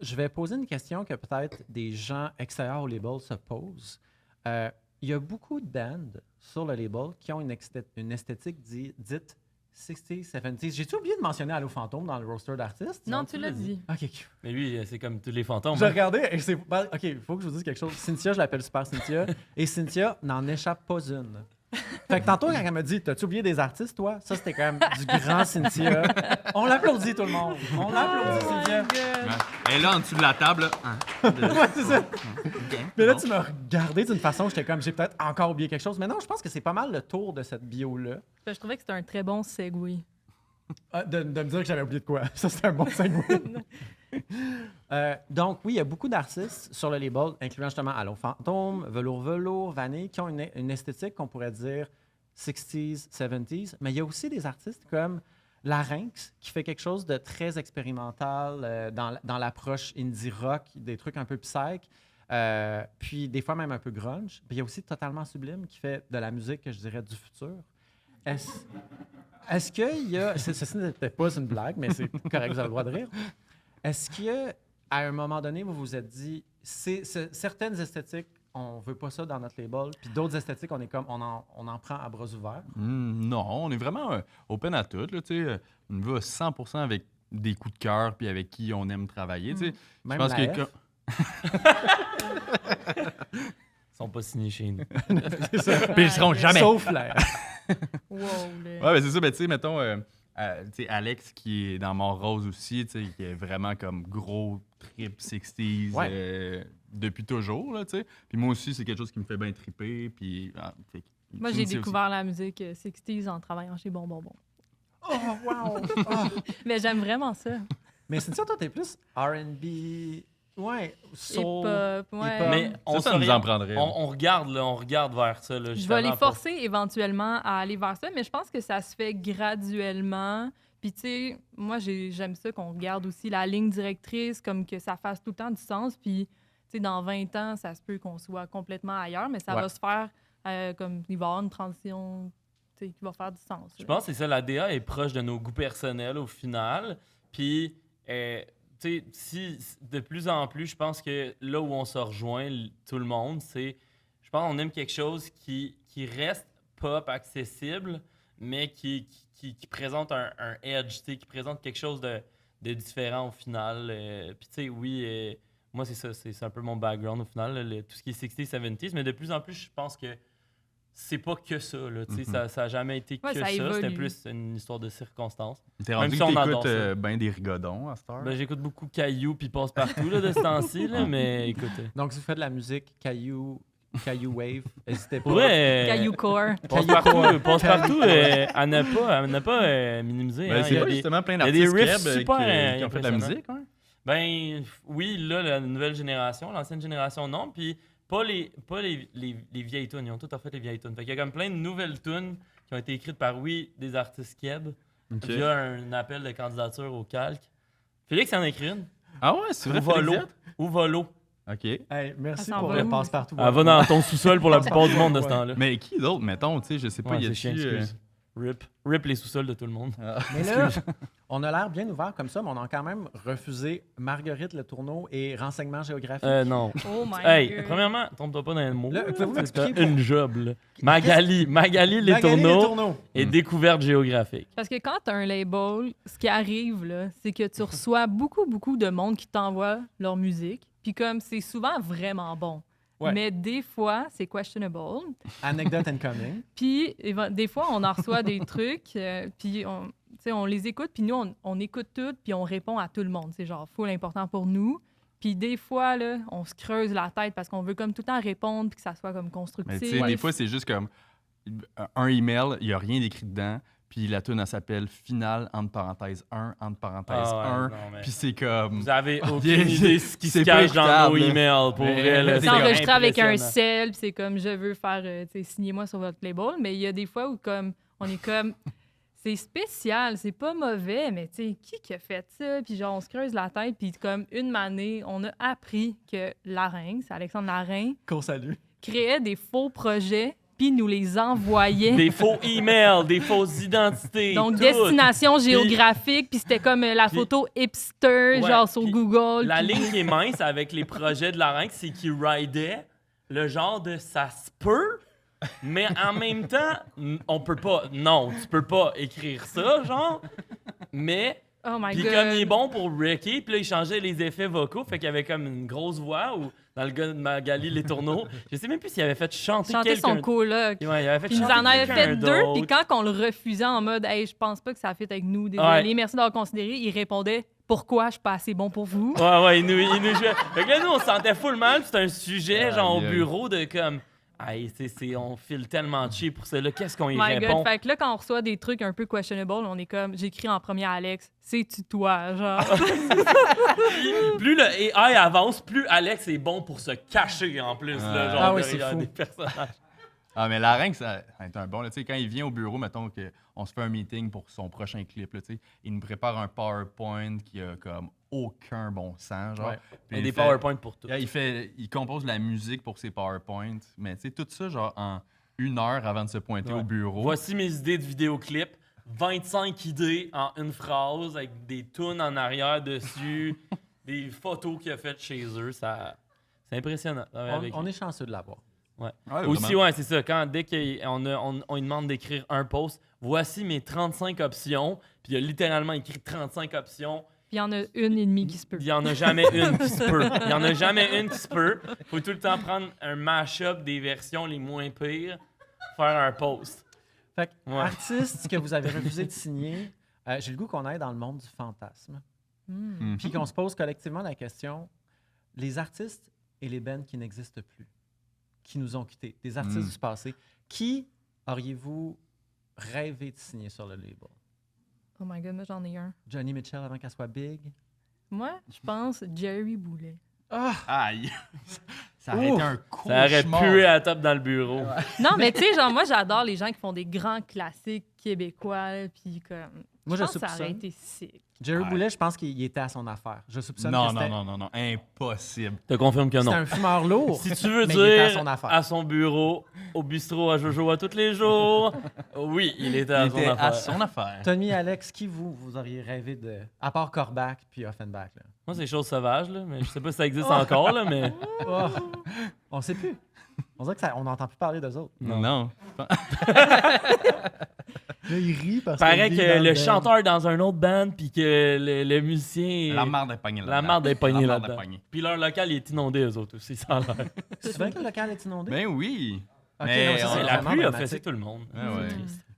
Speaker 1: Je vais poser une question que peut-être des gens extérieurs au label se posent. Il y a beaucoup de bands sur le label qui ont une esthétique dite 60s, 70s. J'ai-tu oublié de mentionner Allo Fantôme dans le roster d'artistes?
Speaker 3: Non, tu l'as dit.
Speaker 1: OK.
Speaker 2: Mais lui, c'est comme tous les fantômes.
Speaker 1: J'ai regardé et c'est... OK, il faut que je vous dise quelque chose. Cynthia, je l'appelle Super Cynthia. Et Cynthia n'en échappe pas une. Fait que tantôt, quand elle m'a dit « T'as-tu oublié des artistes, toi? » Ça, c'était quand même du grand Cynthia. On l'applaudit, tout le monde. On l'applaudit, Cynthia.
Speaker 4: Elle est là, en dessous de la table.
Speaker 1: Ouais, c'est ça. Mais là, tu m'as regardé d'une façon, j'étais comme, j'ai peut-être encore oublié quelque chose. Mais non, je pense que c'est pas mal le tour de cette bio-là.
Speaker 3: Je trouvais que c'était un très bon segue.
Speaker 1: De me dire que j'avais oublié de quoi. Ça, c'était un bon segue. Donc, oui, il y a beaucoup d'artistes sur le label, incluant justement Allo Fantôme, Velours, Vanille, qui ont une esthétique qu'on pourrait dire 60s, 70s. Mais il y a aussi des artistes comme Larynx, qui fait quelque chose de très expérimental dans l'approche indie rock, des trucs un peu psych, puis des fois même un peu grunge. Puis il y a aussi Totalement Sublime, qui fait de la musique, que je dirais, du futur. Est-ce qu'il y a... Ceci n'était pas une blague, mais c'est correct, vous avez le droit de rire. Est-ce qu'à un moment donné, vous vous êtes dit, certaines esthétiques, on veut pas ça dans notre label, puis d'autres esthétiques, on est comme, on en prend à bras ouverts?
Speaker 4: Non, on est vraiment open à tout. Là, on va 100% avec des coups de cœur, puis avec qui on aime travailler.
Speaker 1: Même
Speaker 4: je pense
Speaker 1: la
Speaker 4: que...
Speaker 1: F?
Speaker 2: Ils sont pas signés chez nous.
Speaker 1: C'est ça.
Speaker 4: Puis ils seront jamais.
Speaker 1: Sauf l'air.
Speaker 3: Wow,
Speaker 4: Ouais, mais c'est ça, tu sais, mettons, Alex qui est dans Mont-Rose aussi, qui est vraiment comme gros trip 60s depuis toujours, là, tu sais. Puis moi aussi, c'est quelque chose qui me fait bien triper, puis...
Speaker 3: moi, j'ai découvert la musique 60s en travaillant chez Bon Bon Bon.
Speaker 1: Oh, wow! Oh.
Speaker 3: Mais j'aime vraiment ça.
Speaker 1: Mais c'est ça, toi, t'es plus R&B... Ouais, soul,
Speaker 3: hip-hop, ouais.
Speaker 2: Mais
Speaker 4: ça nous en prendrait.
Speaker 2: On regarde vers ça. Là,
Speaker 3: je vais les forcer éventuellement à aller vers ça, mais je pense que ça se fait graduellement. Puis, tu sais, moi, j'aime ça qu'on regarde aussi la ligne directrice, comme que ça fasse tout le temps du sens. Puis, tu sais, dans 20 ans, ça se peut qu'on soit complètement ailleurs, mais ça va se faire comme il va y avoir une transition qui va faire du sens.
Speaker 2: Je pense que c'est ça. La DA est proche de nos goûts personnels au final. Puis, tu sais, si de plus en plus, je pense que là où on se rejoint, tout le monde, c'est, je pense qu'on aime quelque chose qui reste pop accessible, mais qui présente un edge, qui présente quelque chose de différent au final. Puis tu sais, oui, moi c'est un peu mon background au final, là, tout ce qui est 60s, 70s, mais de plus en plus, je pense que c'est pas que ça, là, ça a jamais été que ça. C'était plus une histoire de circonstances.
Speaker 4: T'es rendu que t'écoutes ben des rigodons à cette heure?
Speaker 2: Ben, j'écoute beaucoup Caillou puis Passe-Partout là, de ce temps-ci, là, mais écoute.
Speaker 1: Donc, si vous faites de la musique Caillou Wave, n'hésitez pas.
Speaker 2: Ouais,
Speaker 3: Caillou Core.
Speaker 2: Passe-Partout, à ne pas minimiser.
Speaker 4: Ben, c'est pas justement plein d'artistes qui ont fait de la musique, hein?
Speaker 2: Ben oui, là, la nouvelle génération, l'ancienne génération, non. Puis pas les vieilles tunes. Ils ont tout en fait les vieilles tunes. Fait qu'il y a comme plein de nouvelles tunes qui ont été écrites par, des artistes keb. Okay. Il y a un appel de candidature au calque. Félix en a écrit une.
Speaker 4: Ah ouais, c'est vrai?
Speaker 2: Ou Volo.
Speaker 4: OK.
Speaker 1: Hey, merci pour le passe-partout.
Speaker 2: Elle va dans ton sous-sol pour la plupart du monde de ce temps-là.
Speaker 4: Mais qui d'autre, mettons, tu sais, je sais pas, il y a
Speaker 2: excuse. Rip les sous-sols de tout le monde.
Speaker 1: Mais là, on a l'air bien ouvert comme ça, mais on a quand même refusé Marguerite Letourneau et renseignements géographiques.
Speaker 2: Non.
Speaker 3: Oh my
Speaker 2: God. Premièrement, tombe-toi pas dans le mot.
Speaker 1: Pouvez-vous m'expliquer
Speaker 2: une job, là. Magali Letourneau et découverte géographique.
Speaker 3: Parce que quand tu as un label, ce qui arrive, là, c'est que tu reçois beaucoup de monde qui t'envoie leur musique. Puis comme c'est souvent vraiment bon. Ouais. Mais des fois, c'est questionable.
Speaker 1: Anecdote incoming.
Speaker 3: Puis des fois, on en reçoit des trucs, puis on les écoute, puis nous, on écoute tout, puis on répond à tout le monde. C'est genre full important pour nous. Puis des fois, là, on se creuse la tête parce qu'on veut comme tout le temps répondre, puis que ça soit comme constructif.
Speaker 4: Mais tu sais, des fois, c'est juste comme un email, il n'y a rien d'écrit dedans. Puis la tune, elle s'appelle Finale, entre parenthèses 1, entre parenthèses 1. Puis c'est comme...
Speaker 2: Vous avez aucune idée ce qui se cache dans nos emails, pour vrai.
Speaker 3: C'est enregistré avec un sel, puis c'est comme, je veux faire, signez-moi sur votre label. Mais il y a des fois où comme on est comme, c'est spécial, c'est pas mauvais, mais tu sais, qui a fait ça? Puis genre, on se creuse la tête, puis comme une année, on a appris que Larrain, c'est Alexandre Larrain,
Speaker 1: qu'on salue,
Speaker 3: créait des faux projets puis nous les envoyait.
Speaker 2: Des faux emails, des fausses identités.
Speaker 3: Donc, destination géographique, puis c'était comme la photo hipster, genre sur Google.
Speaker 2: La ligne qui est mince avec les projets de Larrain, c'est qu'ils ridaient le genre de « ça se peut », mais en même temps, on peut pas... Non, tu peux pas écrire ça, genre, mais...
Speaker 3: Oh my
Speaker 2: puis
Speaker 3: God.
Speaker 2: Comme il est bon pour Ricky, puis là, il changeait les effets vocaux, fait qu'il y avait comme une grosse voix, ou dans le gars de Magali Letourneau, je sais même plus s'il avait fait chanter
Speaker 3: son coloc.
Speaker 2: Ouais, il avait fait
Speaker 3: puis il nous en avait fait 2, puis quand on le refusait en mode « Hey, je pense pas que ça fit avec nous, désolé, merci d'avoir considéré », il répondait « Pourquoi je suis pas assez bon pour vous? »
Speaker 2: Ouais, il nous jouait. Fait que là, nous, on se sentait full mal, puis c'était un sujet, genre, au bureau, de comme... Hey, on file tellement cheap pour ça. Qu'est-ce qu'on y répond?
Speaker 3: God. Fait que là, quand on reçoit des trucs un peu questionable, on est comme, j'écris en premier à Alex, c'est-tu toi, genre?
Speaker 2: Plus le AI avance, plus Alex est bon pour se cacher en plus, là, genre,
Speaker 1: derrière
Speaker 2: des personnages.
Speaker 4: Ah, mais Larrain, ça est un bon. Là, quand il vient au bureau, mettons qu'on se fait un meeting pour son prochain clip, là, il nous prépare un PowerPoint qui a comme aucun bon sens. Genre.
Speaker 2: Ouais. Puis des PowerPoint pour tout.
Speaker 4: Il compose la musique pour ses PowerPoints, mais tout ça genre en 1 heure avant de se pointer au bureau.
Speaker 2: Voici mes idées de vidéoclip. 25 idées en une phrase avec des tunes en arrière dessus, des photos qu'il a faites chez eux. C'est impressionnant.
Speaker 1: On est chanceux de l'avoir.
Speaker 2: Ouais. Aussi, c'est ça. Dès qu'on lui demande d'écrire un post, voici mes 35 options, puis il a littéralement écrit 35 options.
Speaker 3: Puis il y en a une et demie qui se peut.
Speaker 2: Il n'y en a jamais une qui se peut. Il n'y en a jamais une qui se peut. Il faut tout le temps prendre un mash-up des versions les moins pires, faire un post.
Speaker 1: Fait que, artiste que vous avez refusé de signer, j'ai le goût qu'on aille dans le monde du fantasme. Puis qu'on se pose collectivement la question, les artistes et les bands qui n'existent plus, qui nous ont quittés, des artistes du passé, qui auriez-vous rêvé de signer sur le label?
Speaker 3: Oh my God, moi j'en ai un.
Speaker 1: Joni Mitchell avant qu'elle soit big?
Speaker 3: Moi, je pense Jerry Boulet.
Speaker 4: Aïe! Ça aurait été un cauchemar.
Speaker 2: Ça aurait pué à la top dans le bureau.
Speaker 3: Non, mais tu sais, genre, moi j'adore les gens qui font des grands classiques québécois, puis comme... Moi, je pense que ça aurait été sick.
Speaker 1: Jerry Boulet, je pense qu'il était à son affaire. Je soupçonne
Speaker 4: non,
Speaker 1: que c'était...
Speaker 4: Non, impossible.
Speaker 2: Je te confirme que non.
Speaker 1: C'est un fumeur lourd.
Speaker 2: Si tu veux dire à son bureau, au bistrot à Jojo à tous les jours, oui, il était à son affaire.
Speaker 1: Tommy, Alex, qui vous auriez rêvé de... À part Corbac puis Offenbach, là.
Speaker 2: Moi, c'est Chose Sauvage, là, mais je sais pas si ça existe encore, là, mais...
Speaker 1: On sait plus. On dirait qu'on n'entend plus parler d'eux autres.
Speaker 4: Non.
Speaker 1: Là, il rit parce
Speaker 2: Paraît
Speaker 1: qu'il
Speaker 2: que
Speaker 1: vit dans
Speaker 2: le
Speaker 1: band.
Speaker 2: chanteur est dans un autre band, puis que le musicien.
Speaker 4: La marde est pognée là-dedans.
Speaker 2: La marde est pognée
Speaker 4: La marde est
Speaker 2: là-dedans.
Speaker 4: pognée.
Speaker 2: Puis leur local, il est inondé, eux autres aussi, ça a l'air.
Speaker 1: C'est vrai que le local est inondé?
Speaker 4: Ben oui.
Speaker 1: Ok,
Speaker 4: mais
Speaker 1: non, ça,
Speaker 4: on-
Speaker 1: c'est
Speaker 2: La
Speaker 1: vraiment
Speaker 2: pluie a
Speaker 1: dramatique.
Speaker 2: fait tout le monde.
Speaker 4: Ouais.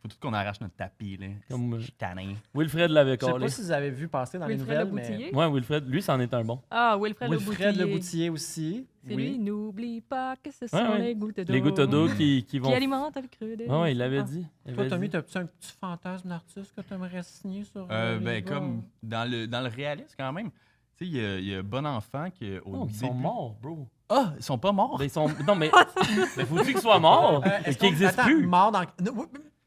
Speaker 4: Faut tout qu'on arrache notre tapis, là.
Speaker 2: Comme-
Speaker 4: Je suis tanné.
Speaker 2: Wilfred l'avait
Speaker 1: Je sais
Speaker 2: collé.
Speaker 1: pas si vous avez vu passer dans les
Speaker 3: Wilfred
Speaker 1: nouvelles, mais...
Speaker 3: Leboutillier.
Speaker 2: Ouais, Wilfred, lui, c'en est un bon.
Speaker 3: Ah, Wilfred
Speaker 1: Wilfred
Speaker 3: Leboutillier.
Speaker 1: Leboutillier aussi.
Speaker 3: C'est lui, n'oublie pas que ce sont
Speaker 2: Ouais.
Speaker 3: les gouttes d'eau.
Speaker 2: Les gouttes d'eau qui vont.
Speaker 3: Qui alimentent le creux des...
Speaker 2: Ouais, il l'avait
Speaker 3: Ah.
Speaker 2: dit. Il
Speaker 1: Toi,
Speaker 2: avait
Speaker 1: Tommy,
Speaker 2: dit.
Speaker 1: t'as-tu un petit fantasme d'artiste que tu aimerais signer sur les
Speaker 4: Ben,
Speaker 1: bras?
Speaker 4: comme dans le réalisme, quand même. Tu sais, il y a Bon Enfant qui, au
Speaker 2: Non, ils sont
Speaker 4: début-
Speaker 2: morts, bro.
Speaker 4: Ah, ils sont pas morts?
Speaker 2: Ben, ils sont... Non, mais. Mais faut-tu qu'ils soient morts?
Speaker 1: Est-ce
Speaker 2: Qu'ils
Speaker 1: qu'on-
Speaker 2: n'existent
Speaker 1: attends,
Speaker 2: plus?
Speaker 1: mort dans...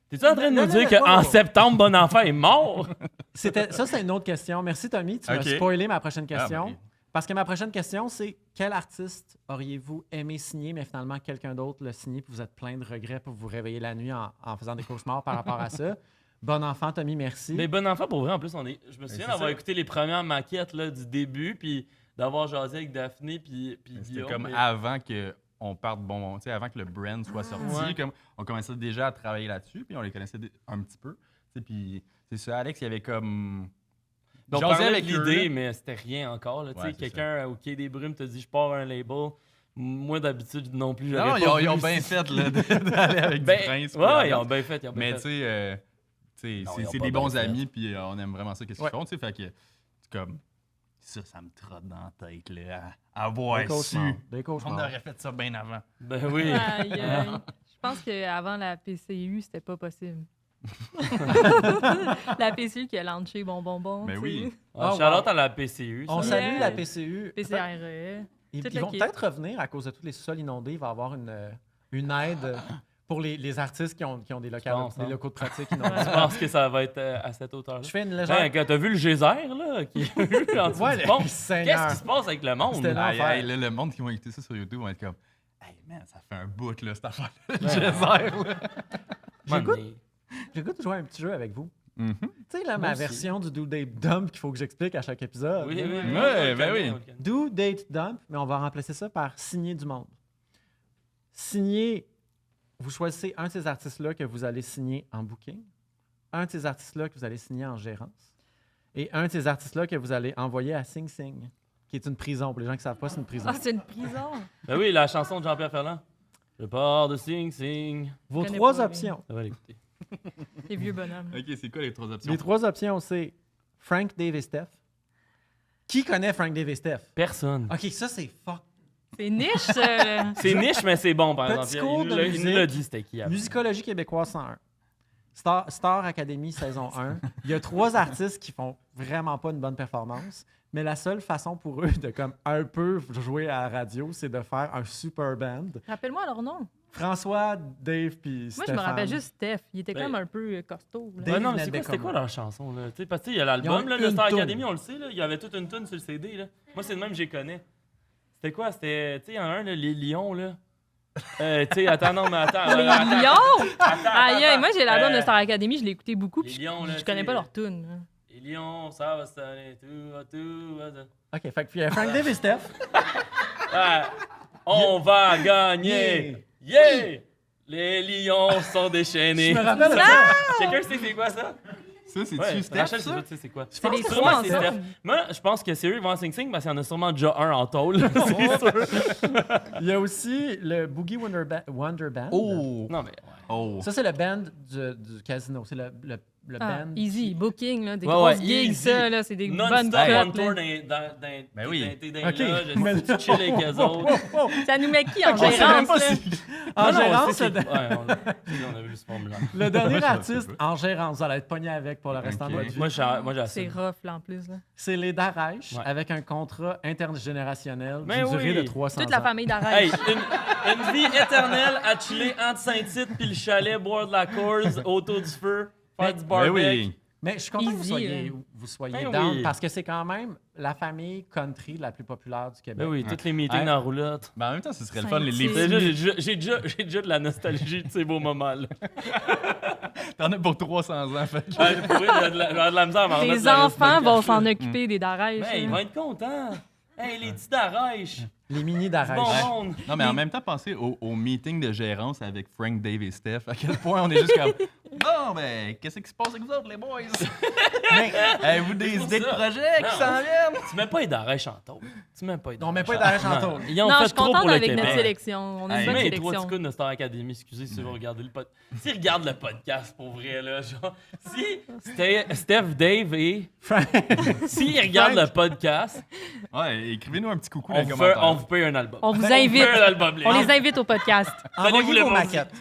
Speaker 2: T'es-tu en train de
Speaker 1: Non,
Speaker 2: nous
Speaker 1: non,
Speaker 2: dire
Speaker 1: non,
Speaker 2: qu'en
Speaker 1: non.
Speaker 2: septembre, Bon Enfant est mort?
Speaker 1: Ça, c'est une autre question. Merci, Tommy. Tu
Speaker 4: Ok.
Speaker 1: m'as spoilé ma prochaine question.
Speaker 4: ben.
Speaker 1: Parce que ma prochaine question, c'est quel artiste auriez-vous aimé signer, mais finalement quelqu'un d'autre l'a signé, puis vous êtes plein de regrets pour vous réveiller la nuit en faisant des cauchemars par rapport à ça? Bon enfant, Tommy, merci.
Speaker 2: Mais Bon Enfant, pour vrai, en plus, je me souviens
Speaker 4: c'est
Speaker 2: d'avoir
Speaker 4: ça.
Speaker 2: écouté les premières maquettes là, du début, puis d'avoir jasé avec Daphné, puis
Speaker 4: C'était
Speaker 2: Guillaume.
Speaker 4: comme
Speaker 2: mais-
Speaker 4: avant qu'on parte, bon, tu sais, avant que le brand soit sorti,
Speaker 2: Ouais.
Speaker 4: comme on commençait déjà à travailler là-dessus, puis on les connaissait un petit peu. Tu sais, puis c'est ça, Alex, il y avait comme.
Speaker 2: Donc, on
Speaker 4: jasé
Speaker 2: parlait
Speaker 4: avec
Speaker 2: de
Speaker 4: eux,
Speaker 2: l'idée,
Speaker 4: là.
Speaker 2: mais c'était rien encore. Là. Tu sais,
Speaker 4: Ouais, c'est
Speaker 2: quelqu'un au Quai des Brumes te dit « Je pars un label ». Moi, d'habitude, non plus, j'aurais
Speaker 4: Non,
Speaker 2: pas
Speaker 4: ils ont
Speaker 2: voulu
Speaker 4: bien
Speaker 2: signer.
Speaker 4: fait là, d'aller avec
Speaker 2: Ben,
Speaker 4: du prince.
Speaker 2: ouais, ils ont bien fait, ils ont bien
Speaker 4: Mais
Speaker 2: fait.
Speaker 4: tu sais,
Speaker 2: Non, ils ont
Speaker 4: c'est
Speaker 2: pas
Speaker 4: des bons
Speaker 2: bien fait.
Speaker 4: amis, puis on aime vraiment ça, qu'est-ce qu'ils
Speaker 1: Ouais.
Speaker 4: font, tu sais, fait que c'est comme. Ça me trotte dans la tête, là, à avoir
Speaker 1: Des cauchemars.
Speaker 4: su.
Speaker 1: Des
Speaker 4: On
Speaker 1: cauchemars.
Speaker 4: aurait fait ça bien avant.
Speaker 2: Ben oui.
Speaker 3: Aïe, aïe. Je pense qu'avant la PCU, c'était pas possible. La PCU qui a lancé Bon.
Speaker 4: Ben
Speaker 3: tu
Speaker 4: oui.
Speaker 3: sais.
Speaker 1: Oh,
Speaker 2: Shout-out
Speaker 1: wow.
Speaker 2: à la PCU.
Speaker 1: On
Speaker 2: ça.
Speaker 1: salue
Speaker 3: Yeah.
Speaker 1: la PCU.
Speaker 3: PCRE.
Speaker 1: Ils
Speaker 3: Toute
Speaker 1: vont
Speaker 3: l'équipe.
Speaker 1: peut-être revenir à cause de tous les sols inondés. Il va y avoir une aide pour les artistes qui ont des,
Speaker 2: pense,
Speaker 1: des
Speaker 2: hein.
Speaker 1: locaux de pratique
Speaker 2: Je
Speaker 1: inondés.
Speaker 2: pense que ça va être à cette hauteur-là.
Speaker 1: Je fais une
Speaker 2: Ouais,
Speaker 1: légère...
Speaker 2: quand t'as vu le geyser, là, qui est eu en dessous
Speaker 1: Ouais,
Speaker 2: du pont,
Speaker 1: le
Speaker 2: qu'est-ce
Speaker 1: Seigneur.
Speaker 2: qui se passe avec le monde?
Speaker 1: C'était
Speaker 4: Aïe,
Speaker 1: l'enfer.
Speaker 4: aïe, là, le monde qui va écouter ça sur YouTube vont être comme hey man, ça fait un bout là, cette affaire-là. Le
Speaker 2: Ouais.
Speaker 4: geyser, là.
Speaker 1: J'écoute-
Speaker 2: Mais-
Speaker 1: J'ai goût de jouer à un petit jeu avec vous.
Speaker 4: Mhm.
Speaker 1: Tu sais, là, ma
Speaker 2: aussi.
Speaker 1: version du Do Date Dump qu'il faut que j'explique à chaque épisode.
Speaker 2: Oui,
Speaker 1: là.
Speaker 2: oui, oui.
Speaker 4: Ouais, ben
Speaker 2: on le
Speaker 4: oui.
Speaker 2: connaît, on le connaît.
Speaker 1: Do Date Dump, mais on va remplacer ça par signer du monde. Signer, vous choisissez un de ces artistes-là que vous allez signer en booking, un de ces artistes-là que vous allez signer en gérance, et un de ces artistes-là que vous allez envoyer à Sing Sing, qui est une prison. Pour les gens qui ne savent pas, c'est une prison.
Speaker 3: Ah, c'est une prison.
Speaker 2: Ben oui, la chanson de Jean-Pierre Ferland. Je pars de Sing Sing.
Speaker 1: Vos
Speaker 3: connais
Speaker 1: trois
Speaker 3: pas,
Speaker 1: options.
Speaker 2: Ça va l'écouter.
Speaker 3: Les vieux bonhommes.
Speaker 4: Ok, c'est quoi les trois options?
Speaker 1: Les trois options, c'est Frank, Dave et Steph. Qui connaît Frank, Dave et Steph?
Speaker 2: Personne.
Speaker 1: OK, ça, c'est fuck.
Speaker 3: C'est niche, ça. là.
Speaker 2: C'est niche, mais c'est bon, par
Speaker 1: Petit
Speaker 2: exemple.
Speaker 1: cours
Speaker 2: Il
Speaker 1: de
Speaker 2: nous l'a- il nous l'a
Speaker 1: musique.
Speaker 2: dit, c'était qui? avant.
Speaker 1: Musicologie québécoise 101. Star Academy saison 1. Il y a trois artistes qui font vraiment pas une bonne performance, mais la seule façon pour eux de comme un peu jouer à la radio, c'est de faire un super band.
Speaker 3: Rappelle-moi leur nom.
Speaker 1: François, Dave puis
Speaker 3: Moi,
Speaker 1: Stéphane.
Speaker 3: je me rappelle juste Steph. Il était
Speaker 2: Ben,
Speaker 3: comme un peu costaud. là.
Speaker 1: Dave
Speaker 2: Ouais, non, mais
Speaker 1: venait de
Speaker 2: c'était quoi
Speaker 1: Bécomo.
Speaker 2: leur chanson? Là? Tu sais, parce qu'il y a
Speaker 1: Ils
Speaker 2: l'album,
Speaker 1: ont
Speaker 2: là, le
Speaker 1: une
Speaker 2: Star
Speaker 1: toune.
Speaker 2: Academy, on le sait, là, il y avait toute une tune sur le CD. Là. Moi, c'est le même, je les connais. C'était quoi? C'était, tu sais, il y en a un, là, les Lions, là. Tu sais, attends, non, mais attends.
Speaker 3: Les
Speaker 2: attends,
Speaker 3: Lions!
Speaker 2: attends,
Speaker 3: Aïe,
Speaker 2: attends.
Speaker 3: moi, j'ai l'album de
Speaker 2: Euh,
Speaker 3: Star Academy, je l'ai écouté beaucoup.
Speaker 2: les
Speaker 3: puis
Speaker 2: Lions, là,
Speaker 3: je connais
Speaker 2: tu
Speaker 3: pas
Speaker 2: sais,
Speaker 3: leur tune. là.
Speaker 2: Les Lions, ça va se donner, tout va, tout va.
Speaker 1: OK, fait que puis il y a Frank, Dave et Steph.
Speaker 2: Ah, on va gagner! Yeah! Les lions sont déchaînés.
Speaker 1: Je me rappelle de
Speaker 3: Ah!
Speaker 1: ça.
Speaker 2: Quelqu'un sait c'est quoi ça?
Speaker 4: Ça, c'est-tu
Speaker 2: Ouais,
Speaker 4: Steph,
Speaker 2: Rachel,
Speaker 4: ça?
Speaker 2: tu sais c'est quoi?
Speaker 3: C'est les
Speaker 2: Sûrement,
Speaker 3: trois
Speaker 2: c'est
Speaker 3: ensemble.
Speaker 2: Steph. Moi, je pense que c'est eux, ils vont en Sing Sing parce qu'il y en a sûrement déjà un en tôle, c'est sûr.
Speaker 1: Il y a aussi le Boogie Wonder Band.
Speaker 4: Oh!
Speaker 2: Non, mais.
Speaker 4: Oh!
Speaker 1: Ça, c'est le band du casino. C'est le
Speaker 3: Ah,
Speaker 1: band.
Speaker 3: easy, booking, là, des
Speaker 2: Ouais,
Speaker 3: grosses
Speaker 2: ouais,
Speaker 3: gigs,
Speaker 2: easy.
Speaker 3: ça, là, c'est des bonnes
Speaker 2: Non-stop
Speaker 3: cotes,
Speaker 2: on
Speaker 3: là.
Speaker 2: tour
Speaker 4: Ben oui.
Speaker 2: dans
Speaker 1: OK.
Speaker 2: les loges,
Speaker 1: Mais-
Speaker 2: tu chill avec eux autres.
Speaker 3: Ça nous met qui en
Speaker 1: On sait même
Speaker 3: gérance,
Speaker 1: pas
Speaker 3: là?
Speaker 1: si- En
Speaker 2: Non, non,
Speaker 1: gérance,
Speaker 2: on sait
Speaker 1: le-
Speaker 2: c'est- ouais, on a vu ce formulaire.
Speaker 1: le dernier
Speaker 4: Ouais, je
Speaker 1: artiste
Speaker 4: sais
Speaker 1: en gérance, vous allez être pogné avec pour le restant
Speaker 4: Ok.
Speaker 1: de votre vie.
Speaker 2: Moi,
Speaker 3: C'est
Speaker 2: j'assume.
Speaker 3: rough, là, en plus. Là.
Speaker 1: C'est les Darèche
Speaker 2: Ouais.
Speaker 1: avec un contrat intergénérationnel
Speaker 2: Mais
Speaker 1: d'une durée
Speaker 2: oui.
Speaker 1: de 300
Speaker 3: Toute la
Speaker 1: ans.
Speaker 3: famille
Speaker 2: Hey,
Speaker 3: d'Arèche.
Speaker 2: une vie éternelle à chiller entre Saint-Tite puis le chalet, boire de la course, autour du feu, faire du
Speaker 4: Ben
Speaker 2: barbecue.
Speaker 4: oui!
Speaker 1: Mais je suis content que vous
Speaker 3: Easy,
Speaker 1: soyez,
Speaker 3: là.
Speaker 1: vous soyez
Speaker 2: Ben
Speaker 1: down
Speaker 2: oui.
Speaker 1: parce que c'est quand même la famille country la plus populaire du Québec.
Speaker 2: Ben oui, tous les meetings
Speaker 4: Ouais.
Speaker 2: dans la roulotte.
Speaker 4: Ben en même temps, ce serait le fun, les
Speaker 3: Saint-Tite.
Speaker 4: livres.
Speaker 2: J'ai déjà de la nostalgie de ces beaux moments-là.
Speaker 4: T'en as pour 300 ans, fait que-
Speaker 2: Ouais, pour vrai, j'ai de la misère à m'en remettre
Speaker 3: Les
Speaker 2: le reste
Speaker 3: enfants
Speaker 2: de
Speaker 3: vont
Speaker 2: café.
Speaker 3: s'en occuper des Darèches.
Speaker 2: Ben, ils
Speaker 3: là.
Speaker 2: vont être contents. Hey, les petits d'Arèche!
Speaker 1: Les mini d'Arèche.
Speaker 2: Bon monde!
Speaker 4: Non, mais en même temps, pensez au meeting de gérance avec Frank, Dave et Steph. À quel point on est juste comme bon, ben, qu'est-ce qui se passe avec vous autres, les boys? Avez-vous des idées de projets qui s'en viennent?
Speaker 2: Tu mets pas les d'Arèche en taupe. Tu mets pas les
Speaker 1: Non, on met pas
Speaker 2: d'Arèche
Speaker 1: d'Arèche en taupe.
Speaker 2: Ils ont
Speaker 3: Non, je
Speaker 2: fait
Speaker 3: suis
Speaker 2: trop
Speaker 3: contente
Speaker 2: pour le
Speaker 3: avec
Speaker 2: Québec.
Speaker 3: notre sélection. On a une bonne
Speaker 2: Mais
Speaker 3: sélection.
Speaker 2: 3 de Star Academy, excusez si vous regardez le podcast. S'ils regardent le podcast pour vrai, là, genre, si Steph, Dave et. S'ils regardent le podcast,
Speaker 4: Ouais, écrivez-nous un petit coucou dans les
Speaker 2: on
Speaker 4: commentaires.
Speaker 2: vous paye un album.
Speaker 3: On vous
Speaker 2: On
Speaker 3: invite.
Speaker 2: paye un album, les
Speaker 3: On
Speaker 2: gars.
Speaker 3: les invite au podcast.
Speaker 2: Donnez-vous
Speaker 1: Envoyez
Speaker 2: le
Speaker 1: vos
Speaker 2: bon
Speaker 1: maquettes.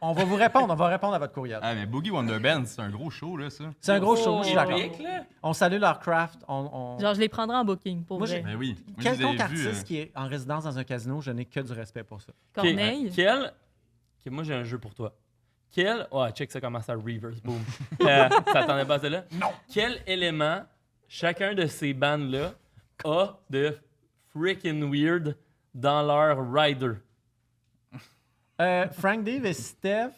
Speaker 1: On va vous répondre. On va répondre à votre courriel.
Speaker 4: Ah, mais Boogie Wonder Band, c'est un gros show, là, ça.
Speaker 1: C'est un gros show, je suis d'accord.
Speaker 2: Épique, là.
Speaker 1: On salue leur craft. On...
Speaker 3: Genre, je les prendrai en booking, pour
Speaker 1: Moi,
Speaker 3: vrai.
Speaker 4: Ben oui. Moi, je les
Speaker 1: Quelconque
Speaker 4: avais vus,
Speaker 1: artiste qui est en résidence dans un casino, je n'ai que du respect pour ça.
Speaker 3: Corneille.
Speaker 2: Moi, j'ai un jeu pour toi. Check ça commence à reverse, boom. T'attendais pas à celle-là?
Speaker 1: Non.
Speaker 2: Quel élément chacun de ces bandes-là a de freaking weird dans leur rider?
Speaker 1: Frank, Dave et Steph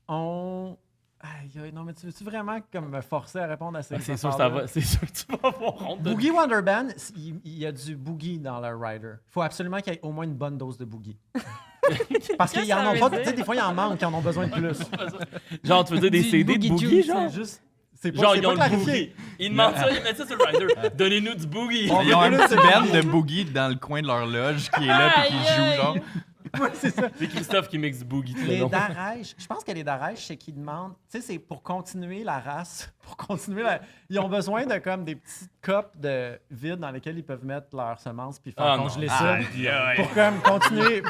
Speaker 1: ont... Aïe, aïe, non, mais tu veux-tu vraiment comme me forcer à répondre à ces
Speaker 2: C'est sûr, ça va. C'est sûr que tu vas avoir honte de
Speaker 1: Boogie Wonder Band, il y a du boogie dans leur rider. Il faut absolument qu'il y ait au moins une bonne dose de boogie. Parce qu'ils en ont pas... Tu sais, des fois, ils en manquent, ils en ont besoin de plus.
Speaker 2: Genre, tu veux dire des
Speaker 3: Du
Speaker 2: CD de
Speaker 3: Boogie
Speaker 2: boogie,
Speaker 3: Juice,
Speaker 2: genre?
Speaker 1: C'est juste... C'est pas,
Speaker 2: Genre,
Speaker 1: c'est
Speaker 2: ils
Speaker 1: pas
Speaker 2: ont le
Speaker 1: clarifié.
Speaker 2: boogie. Ils demandent ça, ils mettent ça sur le rider. Donnez-nous du boogie.
Speaker 1: On
Speaker 4: Ils ont un
Speaker 1: veut
Speaker 4: petit
Speaker 1: plus
Speaker 4: band de Boogie dans le coin de leur loge qui est là puis qui
Speaker 3: Aïe,
Speaker 4: joue, genre.
Speaker 1: Ouais, c'est ça.
Speaker 2: C'est Christophe qui mixe du boogie tout le
Speaker 1: Les
Speaker 2: long.
Speaker 1: Darèche, je pense que les Darèche, c'est qu'ils demandent, tu sais, c'est pour continuer la race, ils ont besoin de comme des petites copes de vide dans lesquelles ils peuvent mettre leurs semences puis faire
Speaker 2: Ah non.
Speaker 1: congeler ça
Speaker 2: Aïe, aïe.
Speaker 1: pour comme continuer,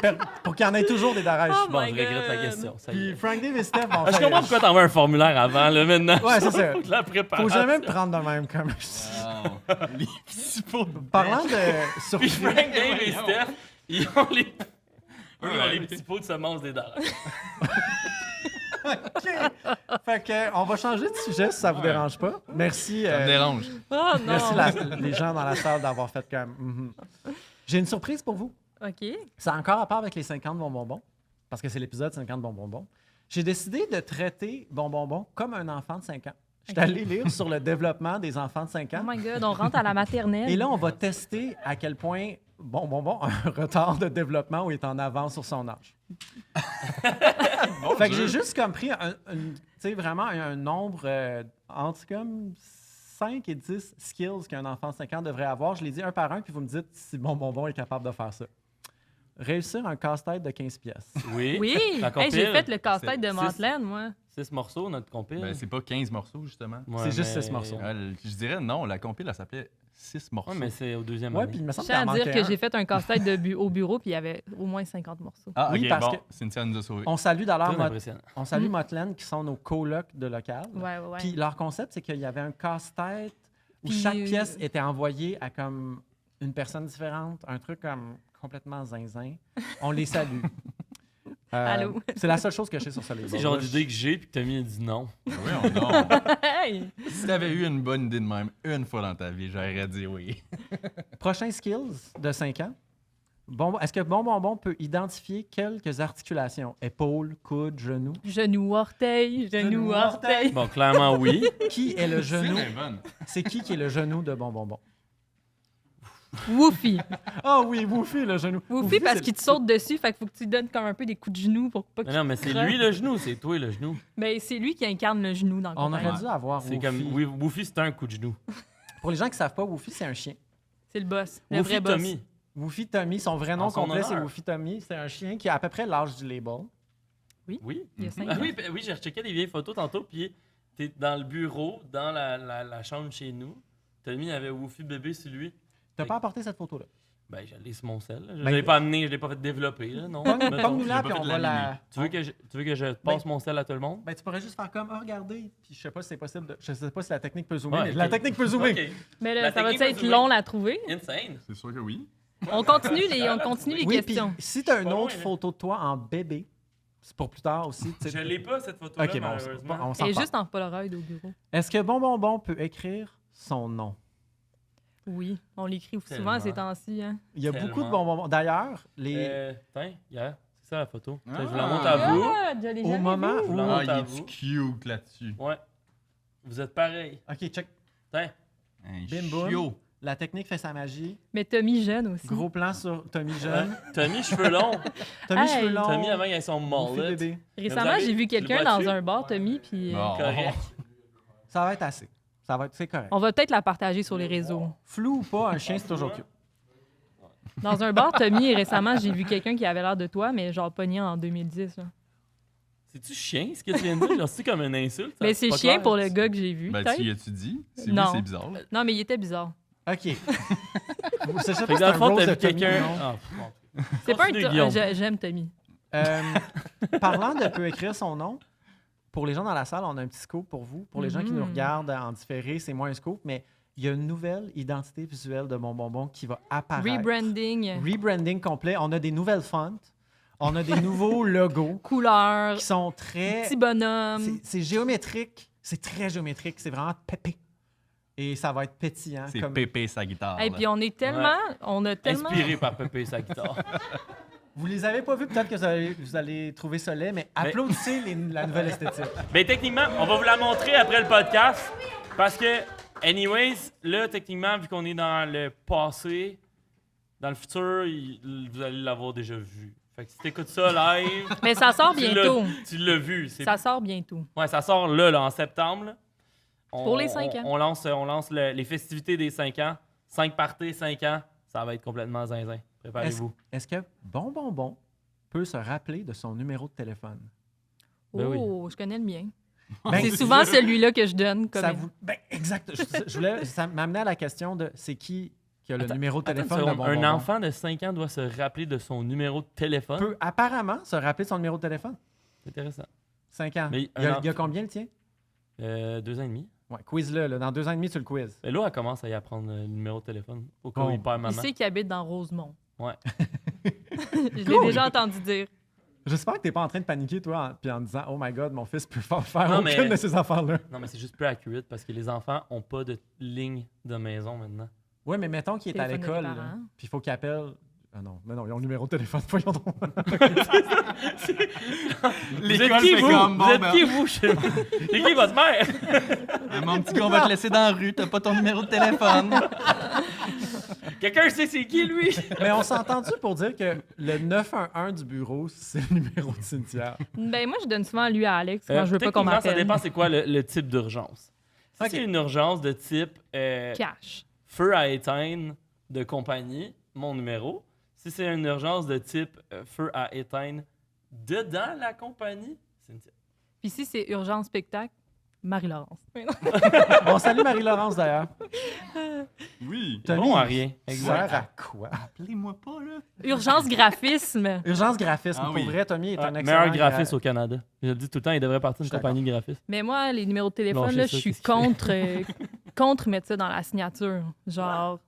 Speaker 1: pour qu'il y en ait toujours des Darèche.
Speaker 3: Oh
Speaker 2: Bon,
Speaker 3: my
Speaker 2: je regrette la
Speaker 3: God.
Speaker 2: question. Ça y
Speaker 1: Puis
Speaker 2: est.
Speaker 1: Frank Dave et Steph vont
Speaker 2: Je comprends pourquoi t'envoies un formulaire avant, là, maintenant.
Speaker 1: Ouais, c'est ça.
Speaker 2: Faut que la
Speaker 1: Faut
Speaker 2: préparation.
Speaker 1: jamais me prendre de même comme.
Speaker 4: Les petits pots de
Speaker 1: Parlant de
Speaker 2: Puis
Speaker 1: surprise.
Speaker 2: Frank, Dave et Steph, ils ont les... Eux, ils ont les petits pots de semences des dards.
Speaker 1: OK. Fait que, on va changer de sujet si ça vous dérange pas. Merci.
Speaker 4: Ça me dérange.
Speaker 3: Oh non.
Speaker 1: Merci les gens dans la salle d'avoir fait comme. J'ai une surprise pour vous.
Speaker 3: OK.
Speaker 1: Ça a encore à part avec les 50 bonbons, parce que c'est l'épisode 50 bonbons. J'ai décidé de traiter bonbons comme un enfant de 5 ans. Je suis allé lire sur le développement des enfants de 5
Speaker 3: Oh
Speaker 1: ans.
Speaker 3: my God, on rentre à la maternelle.
Speaker 1: Et là, on va tester à quel point bonbon a un retard de développement ou est en avance sur son âge. Fait que j'ai juste comme pris tu sais, vraiment un nombre entre comme 5 et 10 skills qu'un enfant de 5 ans devrait avoir. Je les dis un par un, puis vous me dites si bonbon est capable de faire ça. Réussir un casse-tête de 15 pièces.
Speaker 2: Oui.
Speaker 3: Oui.
Speaker 2: La
Speaker 3: Hey,
Speaker 2: compile.
Speaker 3: j'ai fait le casse-tête de
Speaker 2: C'est-
Speaker 3: Madeleine, moi.
Speaker 2: 6 morceaux, notre compile.
Speaker 4: Ben, c'est pas 15 morceaux, justement.
Speaker 2: Ouais,
Speaker 1: c'est juste
Speaker 2: mais-
Speaker 1: 6 morceaux.
Speaker 4: Je dirais non, la compile, elle s'appelait 6 morceaux.
Speaker 2: Ouais, mais c'est au deuxième
Speaker 1: Ouais,
Speaker 2: année.
Speaker 1: puis il me
Speaker 3: Je
Speaker 1: semble
Speaker 3: tiens
Speaker 1: qu'il en
Speaker 3: à dire
Speaker 1: manquait
Speaker 3: que
Speaker 1: un.
Speaker 3: j'ai fait un casse-tête au bureau, puis il y avait au moins 50 morceaux.
Speaker 4: Ah,
Speaker 1: Oui,
Speaker 4: ok,
Speaker 1: parce
Speaker 4: bon,
Speaker 1: que-
Speaker 4: Cynthia nous a sauvés.
Speaker 1: On salue d'ailleurs
Speaker 2: Très impressionnant.
Speaker 1: on salue Motlen, qui sont nos colocs de local.
Speaker 3: Ouais, ouais, ouais.
Speaker 1: Puis leur concept, c'est qu'il y avait un casse-tête où
Speaker 3: Puis,
Speaker 1: chaque pièce était envoyée à comme une personne différente, un truc comme complètement zinzin. On les salue.
Speaker 3: Allô?
Speaker 1: C'est la seule chose que je sais sur ça. les
Speaker 2: C'est le
Speaker 1: gars.
Speaker 2: genre d'idée que j'ai, puis que Tommy a dit non.
Speaker 4: Oui, non.
Speaker 3: Hey!
Speaker 4: Si t'avais eu une bonne idée de même une fois dans ta vie, j'aurais dit oui.
Speaker 1: Prochain skills de 5 ans. Est-ce que Bonbon peut identifier quelques articulations? Épaules, coudes, genoux.
Speaker 3: Genou, orteil, genou, orteil.
Speaker 2: Bon, clairement, oui.
Speaker 1: Qui est le genou?
Speaker 4: C'est bonne.
Speaker 1: C'est qui est le genou de Bonbon?
Speaker 3: Woofy.
Speaker 1: Ah oui, Woofy, le genou.
Speaker 3: Woofy parce
Speaker 1: c'est-
Speaker 3: qu'il te saute dessus, fait qu'il faut que tu lui donnes comme un peu des coups de genou pour pas qu'il
Speaker 2: Non, mais c'est
Speaker 3: croque.
Speaker 2: lui le genou, c'est toi le genou.
Speaker 3: Ben, c'est lui qui incarne le genou dans le
Speaker 1: On
Speaker 3: compagnie.
Speaker 1: aurait dû avoir
Speaker 2: C'est
Speaker 1: Woofy.
Speaker 2: comme. Oui, Woofy, c'est un coup de genou.
Speaker 1: Pour les gens qui ne savent pas, Woofy, c'est un chien.
Speaker 3: C'est le boss, le
Speaker 2: Woofy
Speaker 3: vrai boss.
Speaker 2: Tommy.
Speaker 1: Woofy Tommy, son vrai nom
Speaker 2: En son
Speaker 1: complet, c'est
Speaker 2: honneur.
Speaker 1: Woofy Tommy. C'est un chien qui a à peu près l'âge du label.
Speaker 2: Oui.
Speaker 3: Il y a 5
Speaker 2: Ah oui, oui, j'ai rechecké des vieilles photos tantôt, puis t'es dans le bureau, dans la chambre chez nous. Tommy avait Woofy bébé sur lui.
Speaker 1: T'as pas apporté cette photo-là?
Speaker 2: Ben, j'allais sur mon sel. là. Je
Speaker 1: Ben,
Speaker 2: l'ai pas amené, je l'ai pas fait développer, là, non?
Speaker 1: Pogne-
Speaker 2: Mettons.
Speaker 1: Pogne-nous-la,
Speaker 4: j'ai
Speaker 1: puis
Speaker 4: pas
Speaker 1: on
Speaker 4: fait
Speaker 1: va
Speaker 4: de
Speaker 1: la...
Speaker 2: Tu veux que je passe mon sel à tout le monde?
Speaker 1: Ben, tu pourrais juste faire comme, regardez. Puis je sais pas si c'est possible. Je sais pas si la technique peut zoomer,
Speaker 2: Ouais,
Speaker 1: mais
Speaker 2: ok.
Speaker 1: la technique peut zoomer.
Speaker 2: Ok.
Speaker 3: Mais
Speaker 2: La
Speaker 3: là, ça va
Speaker 2: technique
Speaker 3: être
Speaker 2: va
Speaker 3: long à trouver.
Speaker 2: Insane.
Speaker 4: C'est sûr que oui.
Speaker 3: On continue les
Speaker 1: Oui, puis
Speaker 3: questions.
Speaker 1: si t'as une
Speaker 2: Pas
Speaker 1: autre
Speaker 2: loin, là.
Speaker 1: photo de toi en bébé, c'est pour plus tard aussi. tu sais.
Speaker 2: Je l'ai pas, cette photo-là,
Speaker 1: Ok, bon,
Speaker 2: malheureusement.
Speaker 1: on s'en
Speaker 3: Elle est
Speaker 1: parle.
Speaker 3: juste en Polaroid au bureau.
Speaker 1: Est-ce que Bonbon peut écrire son nom?
Speaker 3: Oui, on l'écrit souvent
Speaker 2: Tellement.
Speaker 3: ces temps-ci. Hein.
Speaker 1: Il y a
Speaker 2: Tellement.
Speaker 1: beaucoup de Bonbons. D'ailleurs, les...
Speaker 2: Tiens, yeah, c'est ça la photo.
Speaker 4: Ah.
Speaker 2: Je vous la montre à vous.
Speaker 3: Ah, je l'ai
Speaker 1: Au
Speaker 3: jamais
Speaker 1: moment
Speaker 3: vu.
Speaker 2: Je vous
Speaker 1: où...
Speaker 2: la
Speaker 4: Ah,
Speaker 2: montre
Speaker 4: il
Speaker 2: à
Speaker 4: est
Speaker 2: vous.
Speaker 4: cute là-dessus.
Speaker 2: Ouais. Vous êtes pareil.
Speaker 1: OK, check.
Speaker 2: Tiens.
Speaker 4: Un
Speaker 1: Bim, boum.
Speaker 4: chiot.
Speaker 1: La technique fait sa magie.
Speaker 3: Mais Tommy jeune aussi.
Speaker 1: Gros plan sur Tommy jeune.
Speaker 2: Tommy, cheveux longs.
Speaker 1: Tommy, cheveux longs.
Speaker 2: Tommy, avant, il a son
Speaker 1: Goofy
Speaker 2: mullet.
Speaker 1: bébé.
Speaker 3: Récemment, j'ai vu quelqu'un dans un bar, Tommy, puis
Speaker 2: Correct.
Speaker 1: Ça va être assez. C'est correct.
Speaker 3: on va peut-être la partager sur les réseaux.
Speaker 1: Flou ou pas, un chien, c'est toujours cute.
Speaker 3: Dans un bar, Tommy, récemment, j'ai vu quelqu'un qui avait l'air de toi, mais genre pogné en 2010. Là.
Speaker 2: C'est-tu chien, ce que tu viens de dire? Genre, c'est comme une insulte?
Speaker 3: Mais c'est
Speaker 2: pas
Speaker 3: chien
Speaker 2: clair.
Speaker 3: pour le gars que j'ai vu.
Speaker 4: Ben,
Speaker 3: peut-être.
Speaker 4: tu y as-tu dit? Si
Speaker 3: Non.
Speaker 4: oui, c'est bizarre. Là.
Speaker 3: Non, mais il était bizarre.
Speaker 1: OK. C'est ça,
Speaker 2: Fait que
Speaker 1: c'est
Speaker 2: dans
Speaker 1: un
Speaker 2: le fond,
Speaker 1: rose
Speaker 2: t'as
Speaker 1: de
Speaker 2: vu
Speaker 1: Tommy,
Speaker 2: quelqu'un.
Speaker 1: non?
Speaker 2: Ah, bon.
Speaker 3: C'est pas un.
Speaker 2: Continue, Guillaume.
Speaker 3: J'aime Tommy.
Speaker 1: Parlant de peut écrire son nom, pour les gens dans la salle, on a un petit scoop pour vous. Pour les gens qui nous regardent en différé, c'est moins un scoop, mais il y a une nouvelle identité visuelle de Bon Bonbon qui va apparaître.
Speaker 3: Rebranding,
Speaker 1: Rebranding complet. On a des nouvelles fonts. On a des nouveaux logos
Speaker 3: couleur,
Speaker 1: qui sont très...
Speaker 3: petit bonhomme.
Speaker 1: C'est géométrique. C'est très géométrique. C'est vraiment pépé. Et ça va être pétillant.
Speaker 4: C'est
Speaker 1: comme...
Speaker 4: Pépé sa guitare.
Speaker 3: Et
Speaker 4: là.
Speaker 3: puis on est tellement. On a tellement.
Speaker 2: Inspiré par Pépé et sa guitare.
Speaker 1: Vous les avez pas vus, peut-être que vous allez trouver ça laid, mais applaudissez la nouvelle esthétique.
Speaker 2: Ben, techniquement, on va vous la montrer après le podcast. Parce que, anyways, là, techniquement, vu qu'on est dans le passé, dans le futur, vous allez l'avoir déjà vu. Fait que si t'écoutes ça live.
Speaker 3: Mais ça sort bientôt.
Speaker 2: Tu l'as vu.
Speaker 3: Ça sort bientôt.
Speaker 2: Ouais, ça sort là, en septembre. Là.
Speaker 3: Pour les 5 ans.
Speaker 2: On lance les festivités des 5 ans. 5 parties, 5 ans. Ça va être complètement zinzin. Préparez-vous.
Speaker 1: Est-ce que Bon Bonbon peut se rappeler de son numéro de téléphone?
Speaker 2: Ben oui.
Speaker 3: Oh, je connais le mien.
Speaker 1: Ben,
Speaker 3: C'est souvent celui-là que je donne. Comme
Speaker 1: exact. Ça m'amenait à la question de c'est qui a le numéro de téléphone de Bon
Speaker 2: Un
Speaker 1: Bonbon?
Speaker 2: enfant de 5 ans doit se rappeler de son numéro de téléphone.
Speaker 1: Peut apparemment se rappeler de son numéro de téléphone.
Speaker 2: C'est intéressant.
Speaker 1: 5 ans.
Speaker 2: Mais
Speaker 1: Il y a combien le tien?
Speaker 2: 2 ans et demi.
Speaker 1: Ouais, quiz-le. Là. Dans 2 ans et demi, tu le quiz.
Speaker 2: Mais là, elle commence à y apprendre le numéro de téléphone au cas où
Speaker 1: Bon.
Speaker 2: il perd
Speaker 3: il
Speaker 2: maman.
Speaker 3: sait qu'il habite dans Rosemont.
Speaker 2: Ouais.
Speaker 3: Je l'ai déjà entendu dire.
Speaker 1: J'espère que tu n'es pas en train de paniquer, toi, puis en disant « Oh my God, mon fils peut pas faire
Speaker 2: Non,
Speaker 1: aucune
Speaker 2: mais-
Speaker 1: de ces affaires-là.
Speaker 2: Non, mais c'est juste plus accurate parce que les enfants ont pas de ligne de maison maintenant. »
Speaker 1: Oui, mais mettons qu'il est à
Speaker 3: Téléphone de
Speaker 1: l'école,
Speaker 3: tes
Speaker 1: là,
Speaker 3: parents.
Speaker 1: puis il faut qu'il appelle... Ah non, mais non, ils ont le numéro de téléphone. Voyons donc.
Speaker 2: Vous êtes qui,
Speaker 4: fait
Speaker 2: vous?
Speaker 4: comme, bon,
Speaker 2: Vous êtes
Speaker 4: ben-
Speaker 2: qui, vous? C'est qui, votre mère?
Speaker 4: Mon petit gars, on va te laisser dans la rue. T'as pas ton numéro de téléphone.
Speaker 2: Quelqu'un sait c'est qui, lui?
Speaker 1: Mais on s'est entendu pour dire que le 911 du bureau, c'est le numéro de Cynthia.
Speaker 3: Ben, moi, je donne souvent lui à Alex quand je veux pas qu'on
Speaker 2: Techniquement,
Speaker 3: m'appelle.
Speaker 2: ça dépend c'est quoi le type d'urgence. Si
Speaker 1: Ok.
Speaker 2: c'est une urgence de type
Speaker 3: Cash.
Speaker 2: feu à éteindre de compagnie, mon numéro. Si c'est une urgence de type feu à éteindre dedans la compagnie, Cynthia.
Speaker 3: Puis si c'est urgence spectacle, Marie-Laurence.
Speaker 1: On salue Marie-Laurence, d'ailleurs.
Speaker 4: Oui.
Speaker 1: Tommy,
Speaker 2: Bon à rien.
Speaker 1: Sert à quoi?
Speaker 4: Appelez-moi pas, là.
Speaker 3: Urgence graphisme.
Speaker 1: Urgence graphisme.
Speaker 4: Ah
Speaker 1: Pour
Speaker 4: oui.
Speaker 1: vrai, Tommy est un
Speaker 2: Ouais,
Speaker 1: excellent...
Speaker 2: meilleur graphiste au Canada. Je le dis tout le temps, il devrait partir
Speaker 1: Je
Speaker 2: d'une
Speaker 1: suis
Speaker 2: compagnie de graphistes.
Speaker 3: Mais moi, les numéros de téléphone,
Speaker 2: Lâchez
Speaker 3: là,
Speaker 2: ça,
Speaker 3: je suis
Speaker 2: qu'est-ce qu'il
Speaker 3: contre mettre ça dans la signature. Genre,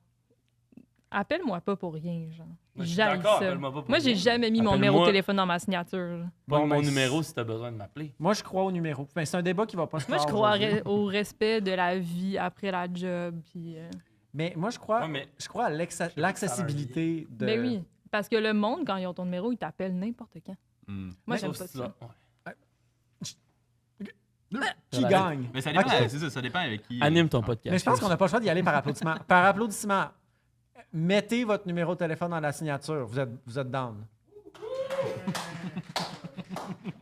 Speaker 3: appelle-moi pas pour rien, genre.
Speaker 2: Moi, je suis
Speaker 3: J'haïs
Speaker 2: d'accord,
Speaker 3: ça.
Speaker 2: appelle-moi pas pour
Speaker 3: Moi, j'ai
Speaker 2: rien.
Speaker 3: jamais mis mon
Speaker 2: Appelle-moi-
Speaker 3: numéro de téléphone dans ma signature.
Speaker 2: Pas
Speaker 1: Bon,
Speaker 2: mon
Speaker 1: ben,
Speaker 2: numéro si t'as besoin de m'appeler.
Speaker 1: Moi, je crois au numéro. Ben, c'est un débat qui va pas se
Speaker 3: Moi,
Speaker 1: faire
Speaker 3: je crois
Speaker 1: aujourd'hui.
Speaker 3: au respect de la vie après la job. Puis,
Speaker 1: Mais moi, je crois,
Speaker 2: Ouais, mais
Speaker 1: je crois à l'accessibilité de...
Speaker 3: Ben oui, parce que le monde, quand ils ont ton numéro, ils t'appellent n'importe quand.
Speaker 4: Hmm.
Speaker 3: Moi,
Speaker 2: Mais
Speaker 3: j'aime
Speaker 2: sauf
Speaker 3: pas
Speaker 2: si
Speaker 3: ça.
Speaker 2: ouais.
Speaker 1: Qui
Speaker 2: Ouais.
Speaker 1: gagne?
Speaker 4: Mais ça dépend,
Speaker 1: Ok.
Speaker 4: c'est ça dépend avec qui.
Speaker 2: Anime ton podcast.
Speaker 1: Mais je pense qu'on n'a pas le choix d'y aller par applaudissement. Par applaudissement, mettez votre numéro de téléphone dans la signature. Vous êtes down.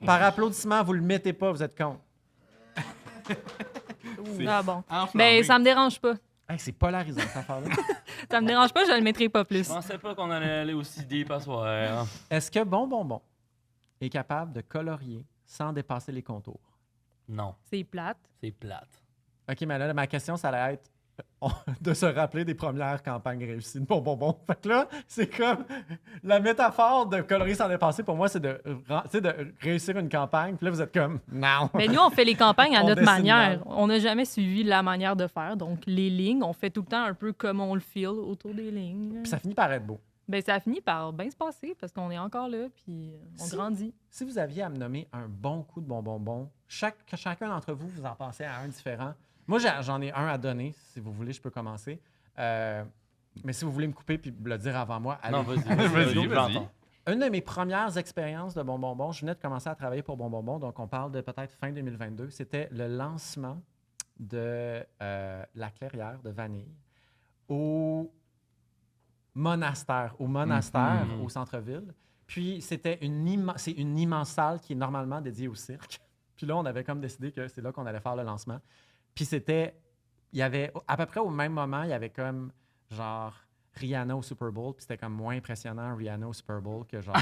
Speaker 1: Par applaudissement, vous le mettez pas, vous êtes contre.
Speaker 4: C'est
Speaker 3: Ah bon.
Speaker 4: enflammé.
Speaker 3: Mais ça me dérange pas.
Speaker 1: Hey, c'est polarisant, cette affaire-là.
Speaker 3: Ça me dérange pas, je le mettrai pas plus.
Speaker 2: Je pensais pas qu'on allait aller aussi deep à soir.
Speaker 1: Est-ce que Bon Bonbon est capable de colorier sans dépasser les contours?
Speaker 2: Non,
Speaker 3: C'est plate.
Speaker 2: c'est plate.
Speaker 1: OK, mais là, ma question, ça allait être de se rappeler des premières campagnes réussies de Bon Bonbon. Fait que là, c'est comme la métaphore de colorier sans dépasser, pour moi, c'est de réussir une campagne. Puis là, vous êtes comme, non.
Speaker 3: Mais nous, on fait les campagnes à
Speaker 1: On
Speaker 3: notre
Speaker 1: dessine
Speaker 3: manière.
Speaker 1: mal.
Speaker 3: On n'a jamais suivi la manière de faire. Donc, les lignes, on fait tout le temps un peu comme on le feel autour des lignes.
Speaker 1: Puis ça finit par être beau.
Speaker 3: Ben, ça finit par bien se passer parce qu'on est encore là, puis on
Speaker 1: Si-
Speaker 3: grandit.
Speaker 1: Si vous aviez à me nommer un bon coup de Bon Bonbon, chacun d'entre vous, vous en pensez à un différent. Moi, j'en ai un à donner. Si vous voulez, je peux commencer. Mais si vous voulez me couper puis me le dire avant moi, allez.
Speaker 2: Non, vas-y,
Speaker 4: Vas-y,
Speaker 2: vas-y,
Speaker 4: vas-y.
Speaker 2: j'entends.
Speaker 1: Une de mes premières expériences de Bon Bonbon, je venais de commencer à travailler pour Bon Bonbon, donc on parle de peut-être fin 2022. C'était le lancement de la clairière de vanille. au monastère, au centre-ville. Puis c'est une immense salle qui est normalement dédiée au cirque. Puis là, on avait comme décidé que c'est là qu'on allait faire le lancement. Puis il y avait, à peu près au même moment, il y avait comme, genre, Rihanna au Super Bowl. Puis c'était comme moins impressionnant, Rihanna au Super Bowl, que genre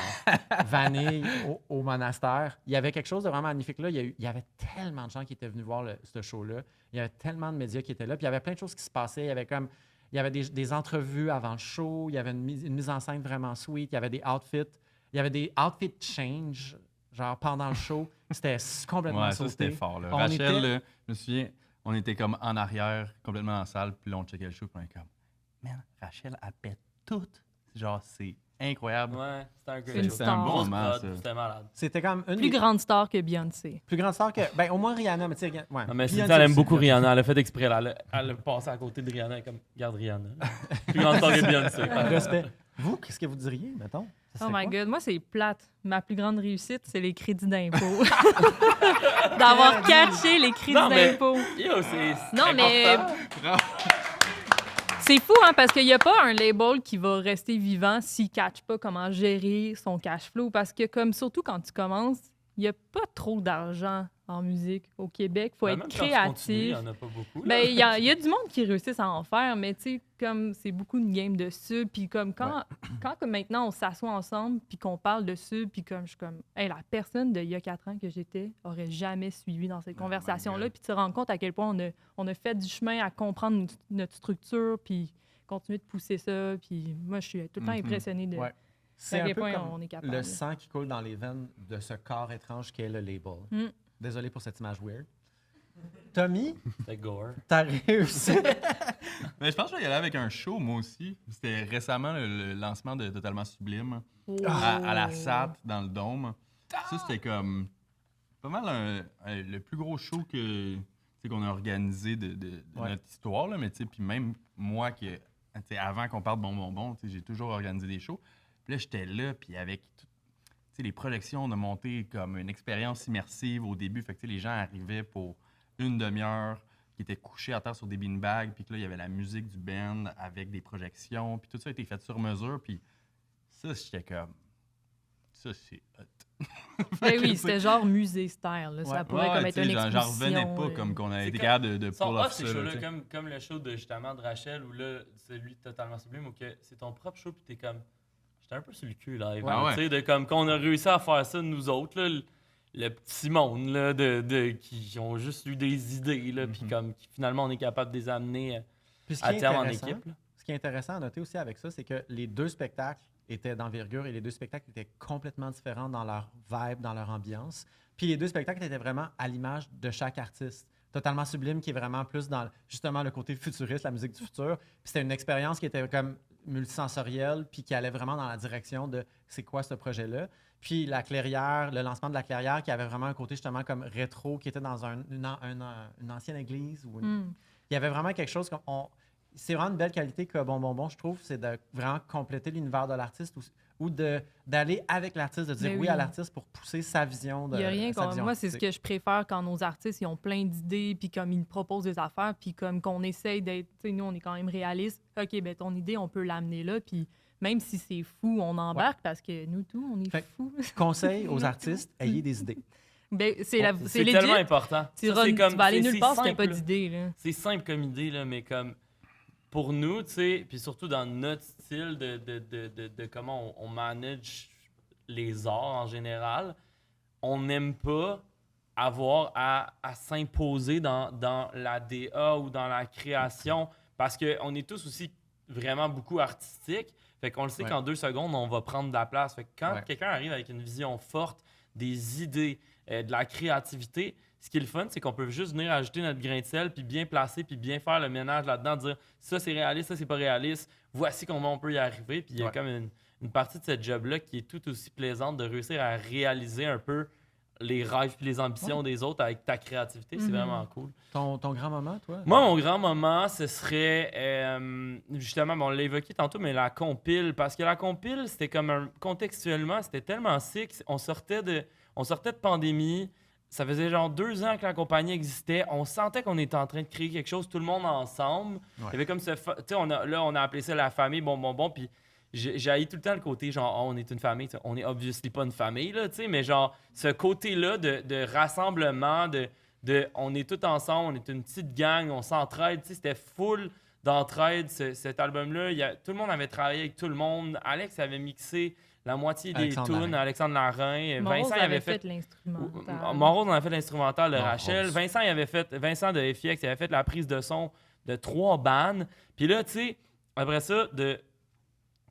Speaker 1: Vanille au monastère. Il y avait quelque chose de vraiment magnifique là. Il y avait tellement de gens qui étaient venus voir ce show-là. Il y avait tellement de médias qui étaient là. Puis il y avait plein de choses qui se passaient. Il y avait des entrevues avant le show. Il y avait une mise en scène vraiment sweet. Il y avait des outfits. Il y avait des outfit change, genre pendant le show. C'était complètement sauté.
Speaker 4: Ça, c'était fort. Là. Rachel, là, je me souviens, on était comme en arrière, complètement en salle, puis là, on checkait le show, puis on était comme, man, Rachel, elle pète tout. Genre, c'est incroyable.
Speaker 2: Ouais, c'était
Speaker 3: un
Speaker 4: bon moment, ça.
Speaker 2: C'était malade.
Speaker 1: C'était comme une
Speaker 3: plus grande star que Beyoncé.
Speaker 1: Plus grande star que... Ben, au moins Rihanna, mais tu sais... Ouais.
Speaker 2: Non, mais Cynthia, elle aime beaucoup Rihanna. Elle a fait exprès, là. Elle a passé à côté de Rihanna, comme, garde Rihanna. Plus grande star que Beyoncé.
Speaker 1: Respect. Vous, qu'est-ce que vous diriez, mettons?
Speaker 3: Oh my God, moi, c'est plate. Ma plus grande réussite, c'est les crédits d'impôt. D'avoir catché les crédits d'impôt.
Speaker 2: Non, mais...
Speaker 3: C'est fou, hein, parce qu'il n'y a pas un label qui va rester vivant s'il ne catch pas comment gérer son cash flow. Parce que, comme surtout quand tu commences, il n'y a pas trop d'argent en musique au Québec. Il faut être créatif.
Speaker 2: Il n'y en a pas beaucoup.
Speaker 3: Ben, il y a du monde qui réussissent à en faire, mais tu sais, comme c'est beaucoup de game dessus. Puis comme quand comme maintenant on s'assoit ensemble puis qu'on parle dessus, puis comme je suis comme, hey, la personne d'il y a 4 ans que j'étais aurait jamais suivi dans cette conversation-là. Puis tu te rends compte à quel point on a fait du chemin à comprendre notre structure, puis continuer de pousser ça. Puis moi, je suis tout le temps impressionnée de...
Speaker 1: C'est un peu
Speaker 3: point
Speaker 1: comme
Speaker 3: on est capable.
Speaker 1: Le sang qui coule dans les veines de ce corps étrange qu'est le label. Désolé pour cette image weird. Tommy, t'as réussi.
Speaker 4: Mais je pense que je vais y aller avec un show, moi aussi. C'était récemment le lancement de Totalement Sublime à la SAT dans le Dôme. Ça, c'était comme pas mal le plus gros show qu'on a organisé de notre histoire. Là, mais puis même moi, avant qu'on parte Bon, j'ai toujours organisé des shows. Puis là, j'étais là, puis avec les projections, on a monté comme une expérience immersive au début. Fait que les gens arrivaient pour une demi-heure, qui étaient couchés à terre sur des beanbags, puis que là, il y avait la musique du band avec des projections, puis tout ça a été fait sur mesure, puis ça, j'étais comme... Ça, c'est hot.
Speaker 3: Ben oui, c'était genre musée style. Là. Ça pourrait comme être une exposition.
Speaker 4: J'en revenais pas comme qu'on a été capable de pull off ça.
Speaker 2: Shows-là, comme le show de justement de Rachel, où là, celui Totalement Sublime, où que c'est ton propre show, puis t'es comme... J'étais un peu sur le cul, live. Tu sais, de comme qu'on a réussi à faire ça, nous autres, là, le petit monde, là, qui ont juste eu des idées, là, puis comme finalement, on est capable de les amener à terme en équipe. Là.
Speaker 1: Ce qui est intéressant à noter aussi avec ça, c'est que les 2 spectacles étaient d'envergure et les 2 spectacles étaient complètement différents dans leur vibe, dans leur ambiance. Puis les 2 spectacles étaient vraiment à l'image de chaque artiste. Totalement Sublime, qui est vraiment plus dans, justement, le côté futuriste, la musique du futur. Puis c'était une expérience qui était comme multisensorielle, puis qui allait vraiment dans la direction de c'est quoi ce projet-là. Puis La Clairière, le lancement de La Clairière, qui avait vraiment un côté justement comme rétro, qui était dans une ancienne église. Il y avait vraiment quelque chose comme... C'est vraiment une belle qualité que Bon, je trouve, c'est de vraiment compléter l'univers de l'artiste ou d'aller avec l'artiste, de dire oui à l'artiste pour pousser sa vision de...
Speaker 3: Il n'y a rien comme... Moi, c'est ce que je préfère quand nos artistes ils ont plein d'idées, puis comme ils nous proposent des affaires, puis comme qu'on essaye d'être... Tu sais, nous, on est quand même réalistes. OK, ben ton idée, on peut l'amener là, puis même si c'est fou, on embarque parce que nous, tous, on est fous.
Speaker 1: Conseil aux artistes, ayez des idées.
Speaker 3: Ben, c'est
Speaker 2: tellement important.
Speaker 3: Tu vas aller nulle part si tu n'as pas d'idée.
Speaker 2: C'est simple comme idée, là, mais comme... Pour nous, tu sais, puis surtout dans notre style de comment on manage les arts en général, on n'aime pas avoir à s'imposer dans la DA ou dans la création parce qu'on est tous aussi vraiment beaucoup artistiques. Fait qu'on le sait qu'en 2 secondes, on va prendre de la place. Fait que quand quelqu'un arrive avec une vision forte, des idées, de la créativité, ce qui est le fun, c'est qu'on peut juste venir ajouter notre grain de sel, puis bien placer, puis bien faire le ménage là-dedans, dire ça c'est réaliste, ça c'est pas réaliste, voici comment on peut y arriver. Puis il y a comme une partie de cette job-là qui est tout aussi plaisante de réussir à réaliser un peu les rêves et les ambitions des autres avec ta créativité. C'est vraiment cool.
Speaker 1: Ton grand moment, toi?
Speaker 2: Moi, mon grand moment, ce serait justement, on l'a évoqué tantôt, mais la compile. Parce que la compile, c'était comme contextuellement, c'était tellement sick. On sortait de pandémie. ça faisait genre 2 ans que la compagnie existait. On sentait qu'on était en train de créer quelque chose, tout le monde ensemble. Il y avait comme tu sais, on a appelé ça la famille Bon. Puis j'ai haï tout le temps le côté genre, on est une famille. T'sais. On est obviously pas une famille, là, mais genre, ce côté-là de rassemblement, on est tous ensemble, on est une petite gang, on s'entraide. C'était full d'entraide, cet album-là. Tout le monde avait travaillé avec tout le monde. Alex avait mixé la moitié des tunes, Alexandre Larin. Vincent avait fait
Speaker 3: l'instrumental.
Speaker 2: Monrose en a fait l'instrumental de
Speaker 3: Monrose.
Speaker 2: Rachel. Vincent de FX, il avait fait la prise de son de 3 bandes. Puis là, tu sais, après ça,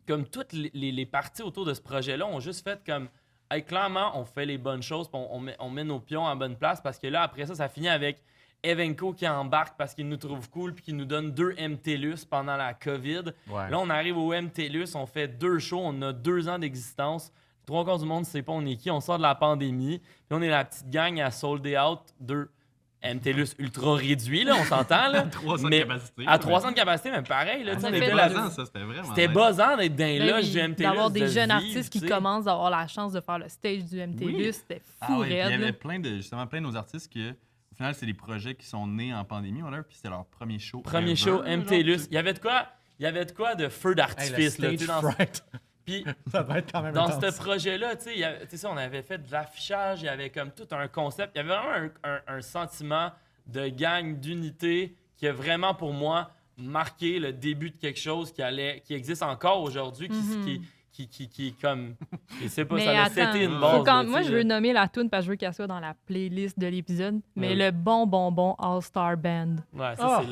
Speaker 2: comme toutes les parties autour de ce projet-là ont juste fait comme, hey, clairement, on fait les bonnes choses, puis on met nos pions en bonne place, parce que là, après ça finit avec Evenco qui embarque parce qu'il nous trouve cool puis qui nous donne 2 MTLUS pendant la COVID.
Speaker 1: Ouais.
Speaker 2: Là, on arrive au MTLUS, on fait 2 shows, on a 2 ans d'existence. 3/4 du monde ne sait pas on est qui, on sort de la pandémie. Puis on est la petite gang à sold out 2 MTLUS ultra réduit, là, on s'entend. Là.
Speaker 4: 300
Speaker 2: mais
Speaker 4: de capacité.
Speaker 2: À 300 de capacité, même pareil. Là,
Speaker 4: c'était buzzant, ça, c'était vraiment
Speaker 2: C'était buzzant d'être dans les
Speaker 3: Ben
Speaker 2: loges
Speaker 3: oui,
Speaker 2: du MTLUS.
Speaker 3: d'avoir des jeunes
Speaker 2: vivre,
Speaker 3: artistes qui
Speaker 2: tu sais.
Speaker 3: commencent à avoir la chance de faire le stage du MTLUS, c'était fou
Speaker 4: puis il y
Speaker 3: raide.
Speaker 4: avait
Speaker 3: là.
Speaker 4: plein de nos artistes qui, au final, c'est des projets qui sont nés en pandémie, puis c'était leur premier show.
Speaker 2: Premier show, MTLUS. Il y avait de quoi de feu d'artifice.
Speaker 1: Hey,
Speaker 2: là,
Speaker 1: le
Speaker 2: tu sais, dans...
Speaker 1: stage fright.
Speaker 2: Puis
Speaker 1: Ça va être quand même
Speaker 2: dans
Speaker 1: intense.
Speaker 2: ce projet-là, tu sais, on avait fait de l'affichage, il y avait comme tout un concept. Il y avait vraiment un sentiment de gang, d'unité qui a vraiment, pour moi, marqué le début de quelque chose qui existe encore aujourd'hui, qui comme... Je sais pas,
Speaker 3: Mais
Speaker 2: ça a
Speaker 3: attends,
Speaker 2: seté une
Speaker 3: faut
Speaker 2: base.
Speaker 3: quand-
Speaker 2: là,
Speaker 3: moi,
Speaker 2: tu sais,
Speaker 3: je veux
Speaker 2: là.
Speaker 3: nommer la tune parce que je veux qu'elle soit dans la playlist de l'épisode. Mais
Speaker 2: Oui.
Speaker 3: le bon All-Star Band.
Speaker 2: Ouais,
Speaker 1: Ah.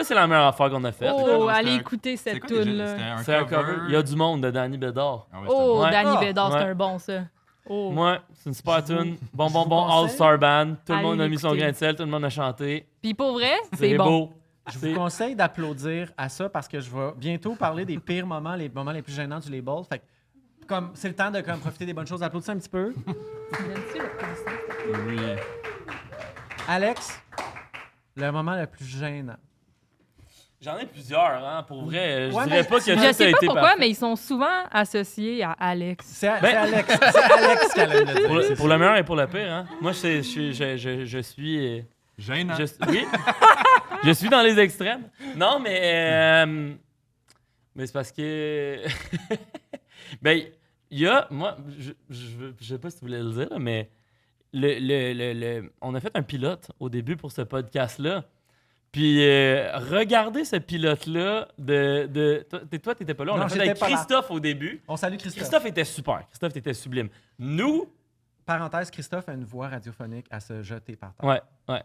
Speaker 2: c'est la meilleure affaire qu'on a faite.
Speaker 3: Oh,
Speaker 4: c'était
Speaker 3: allez
Speaker 4: un-
Speaker 3: écouter
Speaker 4: C'était
Speaker 3: cette
Speaker 4: quoi déjà?
Speaker 3: tune-là.
Speaker 2: C'est un cover. Il y a du monde de Danny Bédard.
Speaker 4: Ah ouais, c'était
Speaker 3: Oh,
Speaker 2: Ouais.
Speaker 3: Danny
Speaker 1: Ah.
Speaker 3: Bédard, c'est
Speaker 2: Ouais.
Speaker 3: un bon, ça. Oh.
Speaker 2: Moi, c'est une super
Speaker 1: Je vous-
Speaker 2: tune.
Speaker 1: je vous conseille.
Speaker 2: All-Star Band. Tout le
Speaker 3: Allez
Speaker 2: monde a mis son
Speaker 3: l'écouter.
Speaker 2: grain de sel, tout le monde a chanté.
Speaker 3: Puis pour vrai, c'est bon.
Speaker 2: beau.
Speaker 1: Je vous conseille d'applaudir à ça parce que je vais bientôt parler des pires moments, les moments les plus gênants du label. Fait que, comme c'est le temps de profiter des bonnes choses. Applaudissez un petit peu.
Speaker 3: Tu donnes-tu le policier?
Speaker 4: Oui.
Speaker 1: Alex, le moment le plus gênant.
Speaker 2: J'en ai plusieurs, hein, pour vrai. Je
Speaker 1: Ouais,
Speaker 2: dirais
Speaker 1: mais
Speaker 2: pas que
Speaker 3: Je
Speaker 2: tout a
Speaker 3: sais pas
Speaker 2: été
Speaker 3: pourquoi,
Speaker 2: parfait.
Speaker 3: mais ils sont souvent associés à Alex.
Speaker 1: C'est Alex. C'est Alex qui allait me le
Speaker 2: Pour
Speaker 1: dire.
Speaker 2: le, pour le meilleur et pour le pire, hein. Moi, je suis...
Speaker 4: Gênant.
Speaker 2: Oui. Je suis dans les extrêmes. Non, mais c'est parce que... ben, il y a... Moi, je sais pas si tu voulais le dire, là, mais on a fait un pilote au début pour ce podcast-là. Puis, regardez ce pilote-là toi, t'étais pas là. On
Speaker 1: Non,
Speaker 2: l'a fait
Speaker 1: j'étais
Speaker 2: avec
Speaker 1: pas là.
Speaker 2: Christophe au début.
Speaker 1: On salue Christophe.
Speaker 2: Christophe était super. Christophe était sublime. Nous,
Speaker 1: Parenthèse, Christophe a une voix radiophonique à se jeter par terre.
Speaker 2: ouais.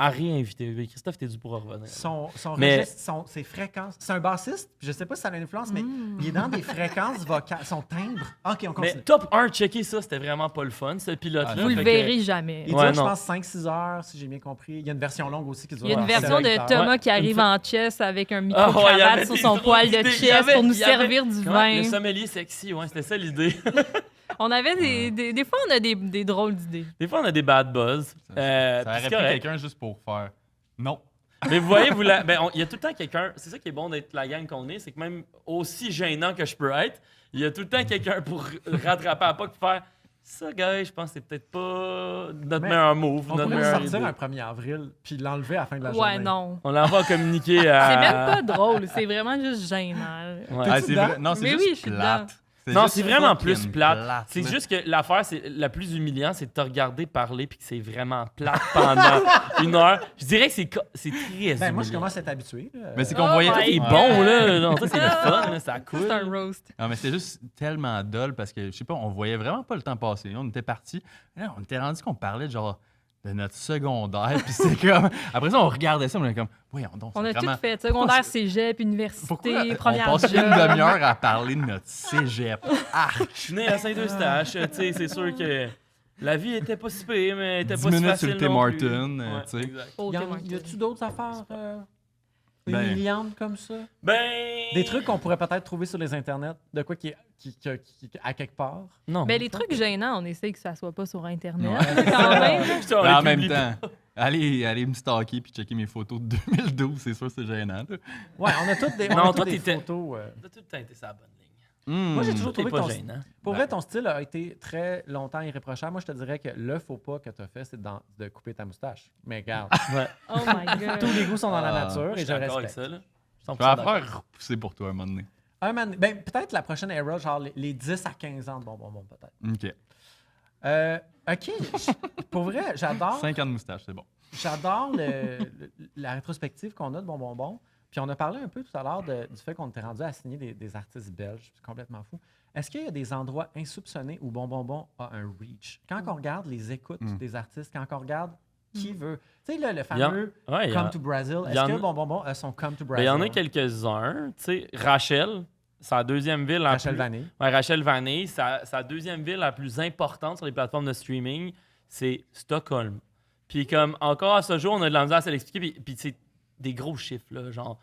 Speaker 2: À réinviter. Christophe, t'es dû pour revenir.
Speaker 1: Son
Speaker 2: Mais-
Speaker 1: registre, ses fréquences. C'est un bassiste, puis je sais pas si ça a une influence, mais il est dans des fréquences vocales. Son timbre. OK, on
Speaker 2: Mais
Speaker 1: continue.
Speaker 2: top 1, checker ça, c'était vraiment pas le fun, ce pilote-là.
Speaker 4: Ah,
Speaker 3: Vous le
Speaker 2: Fait que-
Speaker 3: verrez jamais.
Speaker 1: Il
Speaker 2: Ouais,
Speaker 1: dure, je
Speaker 2: non.
Speaker 1: pense, 5-6 heures, si j'ai bien compris. Il y a une version longue aussi qui dure
Speaker 3: Il y a une
Speaker 1: genre
Speaker 3: version
Speaker 1: 7-8
Speaker 3: de
Speaker 1: heures.
Speaker 3: Thomas
Speaker 2: Ouais.
Speaker 3: qui arrive en chess avec un
Speaker 2: Ah, ouais, il y
Speaker 3: micro-cravate
Speaker 2: avait
Speaker 3: sur
Speaker 2: des
Speaker 3: son
Speaker 2: drôles
Speaker 3: poil de
Speaker 2: d'idées. Il y
Speaker 3: chess
Speaker 2: avait-
Speaker 3: pour nous
Speaker 2: il y avait-
Speaker 3: servir du
Speaker 2: Comment?
Speaker 3: vin.
Speaker 2: Le sommelier sexy, ouais, c'était ça l'idée.
Speaker 3: On avait des fois, on a des drôles d'idées.
Speaker 2: Des fois, on a des bad buzz.
Speaker 4: Ça
Speaker 2: puis
Speaker 4: aurait
Speaker 2: c'est
Speaker 4: pris
Speaker 2: correct.
Speaker 4: quelqu'un juste pour faire. Non.
Speaker 2: Mais vous voyez, il y a tout le temps quelqu'un. C'est ça qui est bon d'être la gang qu'on est, c'est que même aussi gênant que je peux être, il y a tout le temps quelqu'un pour rattraper à pas que faire. Ça, gars, je pense que c'est peut-être pas notre
Speaker 1: Mais
Speaker 2: meilleur move,
Speaker 1: On
Speaker 2: notre
Speaker 1: pourrait
Speaker 2: meilleure
Speaker 1: sortir
Speaker 2: idée.
Speaker 1: un 1er avril, puis l'enlever à la fin de la journée.
Speaker 3: Ouais, non.
Speaker 2: On l'envoie communiquer à.
Speaker 3: C'est même pas drôle, c'est vraiment juste gênant.
Speaker 2: Ouais.
Speaker 1: T'es-tu
Speaker 4: c'est
Speaker 1: dedans?
Speaker 4: vrai. Non, c'est
Speaker 3: Mais
Speaker 4: juste
Speaker 3: oui, je suis
Speaker 4: plate.
Speaker 2: Non,
Speaker 4: juste
Speaker 2: c'est vraiment
Speaker 4: fucking
Speaker 2: plus plate. C'est
Speaker 4: là.
Speaker 2: juste que l'affaire, c'est la plus humiliante, c'est de te regarder parler puis que c'est vraiment plate pendant 1 heure. Je dirais que c'est très
Speaker 1: Ben, moi, je
Speaker 2: humiliant.
Speaker 1: commence à être habitué. là.
Speaker 4: Mais c'est qu'on
Speaker 3: Oh
Speaker 4: voyait
Speaker 3: my
Speaker 2: Toi, t'es
Speaker 3: God.
Speaker 2: bon, là. Non, ça, c'est le fun, là, ça coule.
Speaker 3: C'est un roast.
Speaker 4: Non, mais c'était juste tellement dull parce que, je sais pas, on voyait vraiment pas le temps passer. On était partis. Là, on était rendu qu'on parlait de notre secondaire. Puis c'est comme. Après ça, on regardait ça, on était comme. Voyons donc.
Speaker 3: On
Speaker 4: c'est
Speaker 3: a
Speaker 4: vraiment...
Speaker 3: tout fait. Secondaire,
Speaker 4: Pourquoi
Speaker 3: cégep,
Speaker 4: Pourquoi
Speaker 3: université,
Speaker 4: on
Speaker 3: première
Speaker 4: passe une
Speaker 3: job.
Speaker 4: demi-heure à parler de notre cégep? Ah!
Speaker 2: Je suis né à Saint-Eustache, tu sais, c'est sûr que la vie était pas si pire, mais elle était
Speaker 4: 10
Speaker 2: pas si
Speaker 4: minutes
Speaker 2: facile
Speaker 4: sur le Tim
Speaker 2: non plus.
Speaker 4: Hortons,
Speaker 2: Ouais,
Speaker 4: tu sais.
Speaker 2: exact.
Speaker 3: Oh,
Speaker 1: Y a-tu d'autres affaires
Speaker 4: Ben-
Speaker 1: humiliantes comme ça?
Speaker 2: Ben...
Speaker 1: Des trucs qu'on pourrait peut-être trouver sur les internets, de quoi qui à quelque part.
Speaker 2: Non.
Speaker 3: Ben, les trucs gênants, on essaye que ça soit pas sur Internet.
Speaker 1: Ouais.
Speaker 3: Quand même.
Speaker 2: Putain, on
Speaker 4: Mais
Speaker 2: les
Speaker 4: en même
Speaker 2: publie
Speaker 4: temps, allez me stalker puis checker mes photos de 2012, c'est sûr, c'est gênant. là.
Speaker 1: Ouais, on a toutes des,
Speaker 2: Non,
Speaker 1: on a toutes
Speaker 2: toi,
Speaker 1: des
Speaker 2: t'étais-
Speaker 1: photos.
Speaker 2: pas. T'as tout le temps été sur la bonne ligne.
Speaker 1: Moi, j'ai toujours trouvé que pour vrai, ton style a été très longtemps irréprochable. Moi, je te dirais que le faux pas que tu as fait, c'est de couper ta moustache. Mais regarde,
Speaker 3: Oh my God.
Speaker 1: tous les goûts sont dans la nature et je
Speaker 2: d'accord
Speaker 1: respecte.
Speaker 2: avec ça, là.
Speaker 4: Je vais la faire repousser pour toi un moment donné.
Speaker 1: Peut-être la prochaine era, genre les 10 à 15 ans de bonbons, peut-être.
Speaker 4: OK.
Speaker 1: Pour vrai, j'adore.
Speaker 4: 5 ans de moustache, c'est bon.
Speaker 1: J'adore la rétrospective qu'on a de bonbons. Puis on a parlé un peu tout à l'heure du fait qu'on était rendu à signer des artistes belges. C'est complètement fou. Est-ce qu'il y a des endroits insoupçonnés où Bonbon a un reach? Quand on regarde les écoutes des artistes, quand on regarde qui veut... Tu sais, le fameux Come to Brazil, est-ce que Bonbon a son Come to Brazil?
Speaker 2: Il y en a quelques-uns. Tu sais, Rachel, sa deuxième ville...
Speaker 1: Rachel Vanille.
Speaker 2: Rachel Vanille, sa deuxième ville la plus importante sur les plateformes de streaming, c'est Stockholm. Puis comme, encore à ce jour, on a de la misère à se l'expliquer. Puis c'est des gros chiffres, là, genre...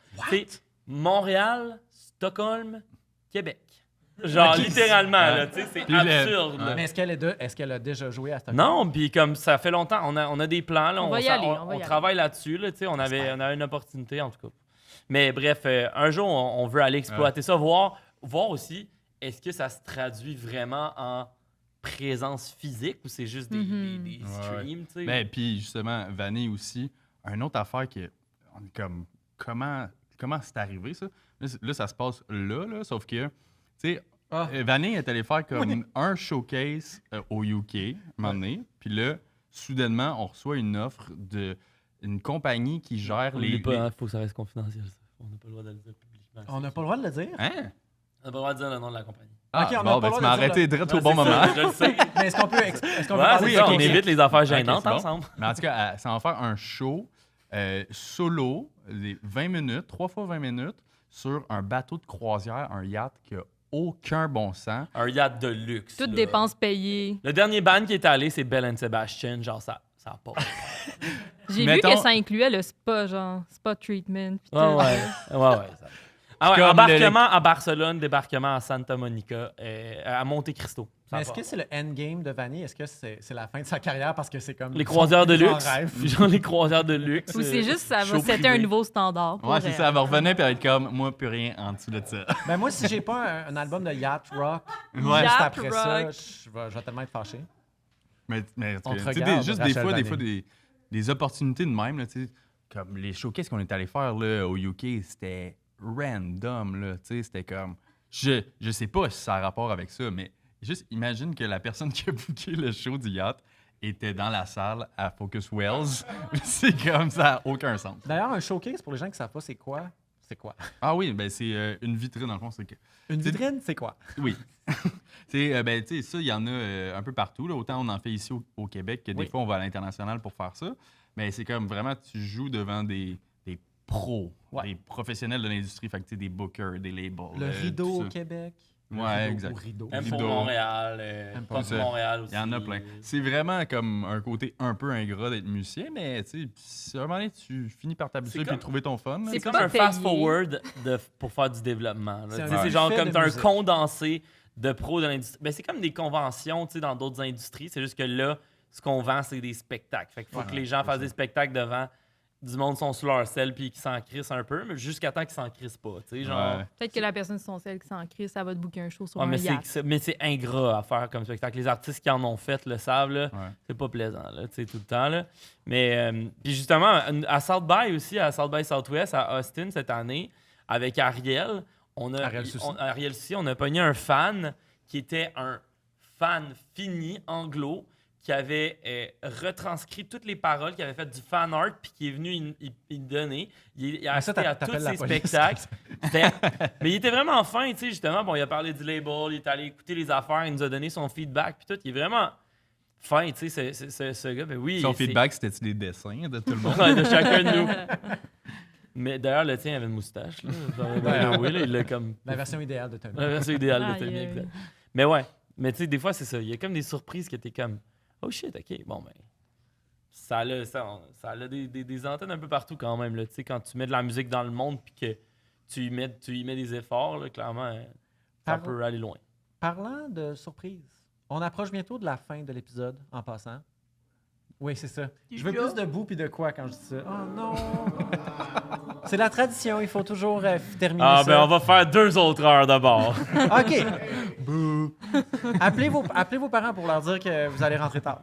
Speaker 2: Montréal, Stockholm, Québec. Genre, littéralement, là, tu sais, c'est absurde.
Speaker 1: Mais est-ce qu'elle a déjà joué à Stockholm?
Speaker 2: Non, puis comme ça fait longtemps, on a des plans, là, on travaille là-dessus, là, tu sais, on a une opportunité, en tout cas. Mais bref, un jour, on veut aller exploiter ça, voir aussi, est-ce que ça se traduit vraiment en présence physique ou c'est juste des streams, tu sais?
Speaker 4: Ben, puis justement, Vanille aussi, une autre affaire qui est comme, comment c'est arrivé, ça? Là, ça se passe là, sauf que, tu sais, Vanille est allé faire comme un showcase au UK, un moment donné, puis là, soudainement, on reçoit une offre d'une compagnie qui gère
Speaker 2: Il faut que ça reste confidentiel, ça. On n'a pas le droit de le dire publiquement.
Speaker 1: On n'a pas le droit de le dire?
Speaker 4: Hein?
Speaker 2: On n'a pas le droit de dire le nom de la compagnie.
Speaker 4: Tu m'as arrêté direct au bon moment.
Speaker 2: Je le sais.
Speaker 1: Mais est-ce qu'on peut
Speaker 2: on évite les affaires gênantes ensemble.
Speaker 4: Mais en tout cas, ça va faire un show solo, 20 minutes, 3 fois 20 minutes, sur un bateau de croisière, un yacht qui a aucun bon sens.
Speaker 2: Un yacht de luxe.
Speaker 3: Toutes dépenses payées.
Speaker 2: Le dernier band qui est allé, c'est Bell and Sebastian. Genre, ça a pas.
Speaker 3: J'ai vu que ça incluait le spa, genre, spa treatment.
Speaker 2: Ouais. Embarquement à Barcelone, débarquement à Santa Monica, à Monte Cristo.
Speaker 1: Mais est-ce que c'est le endgame de Vanille? Est-ce que c'est la fin de sa carrière parce que c'est comme...
Speaker 2: Les croisières de luxe. Genre les croisières de luxe.
Speaker 3: Ou c'est juste c'était un nouveau standard.
Speaker 4: Ouais, c'est ça. Elle va revenir et elle va être comme, moi, plus rien en dessous de ça.
Speaker 1: Ben moi, si j'ai pas un album de Yacht Rock, juste après ça, je vais tellement être fâché.
Speaker 4: Mais tu sais, juste des fois, des opportunités de même, là, tu sais, comme les showcases qu'on est allé faire là, au UK, c'était random, là, tu sais, c'était comme... Je sais pas si ça a rapport avec ça, mais juste imagine que la personne qui a booké le show du yacht était dans la salle à Focus Wells. C'est comme ça, n'a aucun sens.
Speaker 1: D'ailleurs, un showcase, pour les gens qui ne savent pas, c'est quoi? C'est quoi?
Speaker 4: Ah oui, ben c'est une vitrine, dans le fond.
Speaker 1: Une vitrine, c'est quoi?
Speaker 4: Oui. Ben, tu sais, ça, il y en a un peu partout. Là. Autant on en fait ici au Québec que des fois, on va à l'international pour faire ça. Mais c'est comme vraiment, tu joues devant des pros, des professionnels de l'industrie. Fait que tu sais, des bookers, des labels.
Speaker 1: Le rideau au Québec.
Speaker 4: Ouais, exact.
Speaker 2: Info Montréal, Pop Montréal aussi.
Speaker 4: Il y en a plein. C'est vraiment comme un côté un peu ingrat d'être musicien, mais tu sais, à un moment donné, tu finis par t'habituer et trouver ton fun.
Speaker 2: C'est comme un fast-forward pour faire du développement. C'est genre comme t'as un condensé de pros de l'industrie. Ben, c'est comme des conventions dans d'autres industries. C'est juste que là, ce qu'on vend, c'est des spectacles. Fait qu'il faut que les gens fassent des spectacles devant du monde sont sur leur selle puis qui s'en crissent un peu, mais jusqu'à temps qu'ils s'en crissent pas. Genre...
Speaker 3: Peut-être que la personne sur son selle qui s'en crisse, ça va te booker un show sur un yacht.
Speaker 2: Mais c'est ingrat à faire comme spectacle. Les artistes qui en ont fait le savent, là, c'est pas plaisant là, tout le temps. Là. Mais puis justement, à South by aussi, à South by Southwest, à Austin cette année, avec Ariel, on a pogné un fan qui était un fan fini anglo qui avait retranscrit toutes les paroles, qui avait fait du fan art, puis qui est venu y donner. Il a assisté à tous ses spectacles. Mais il était vraiment fin, tu sais, justement. Bon, il a parlé du label, il est allé écouter les affaires, il nous a donné son feedback, puis tout. Il est vraiment fin, tu sais, ce gars. Ben oui,
Speaker 4: son feedback, c'était-tu des dessins de tout le monde?
Speaker 2: Ouais, de chacun de nous. Mais d'ailleurs, le tien avait une moustache. Là. Il a comme...
Speaker 1: La version idéale de Tommy.
Speaker 2: La version idéale de Tommy, exact. Mais ouais, mais tu sais, des fois, c'est ça. Il y a comme des surprises qui étaient comme... Oh shit, OK, bon, ben, ça a des antennes un peu partout quand même. Tu sais, quand tu mets de la musique dans le monde puis que tu y mets des efforts, là, clairement, ça peut aller loin.
Speaker 1: Parlant de surprise, on approche bientôt de la fin de l'épisode en passant. Oui, c'est ça. Je veux plus de boue puis de quoi quand je dis ça? Oh non! C'est la tradition, il faut toujours terminer
Speaker 2: Ah,
Speaker 1: ça.
Speaker 2: ben on va faire 2 autres heures d'abord.
Speaker 1: OK. Bouh. Appelez vos parents pour leur dire que vous allez rentrer tard.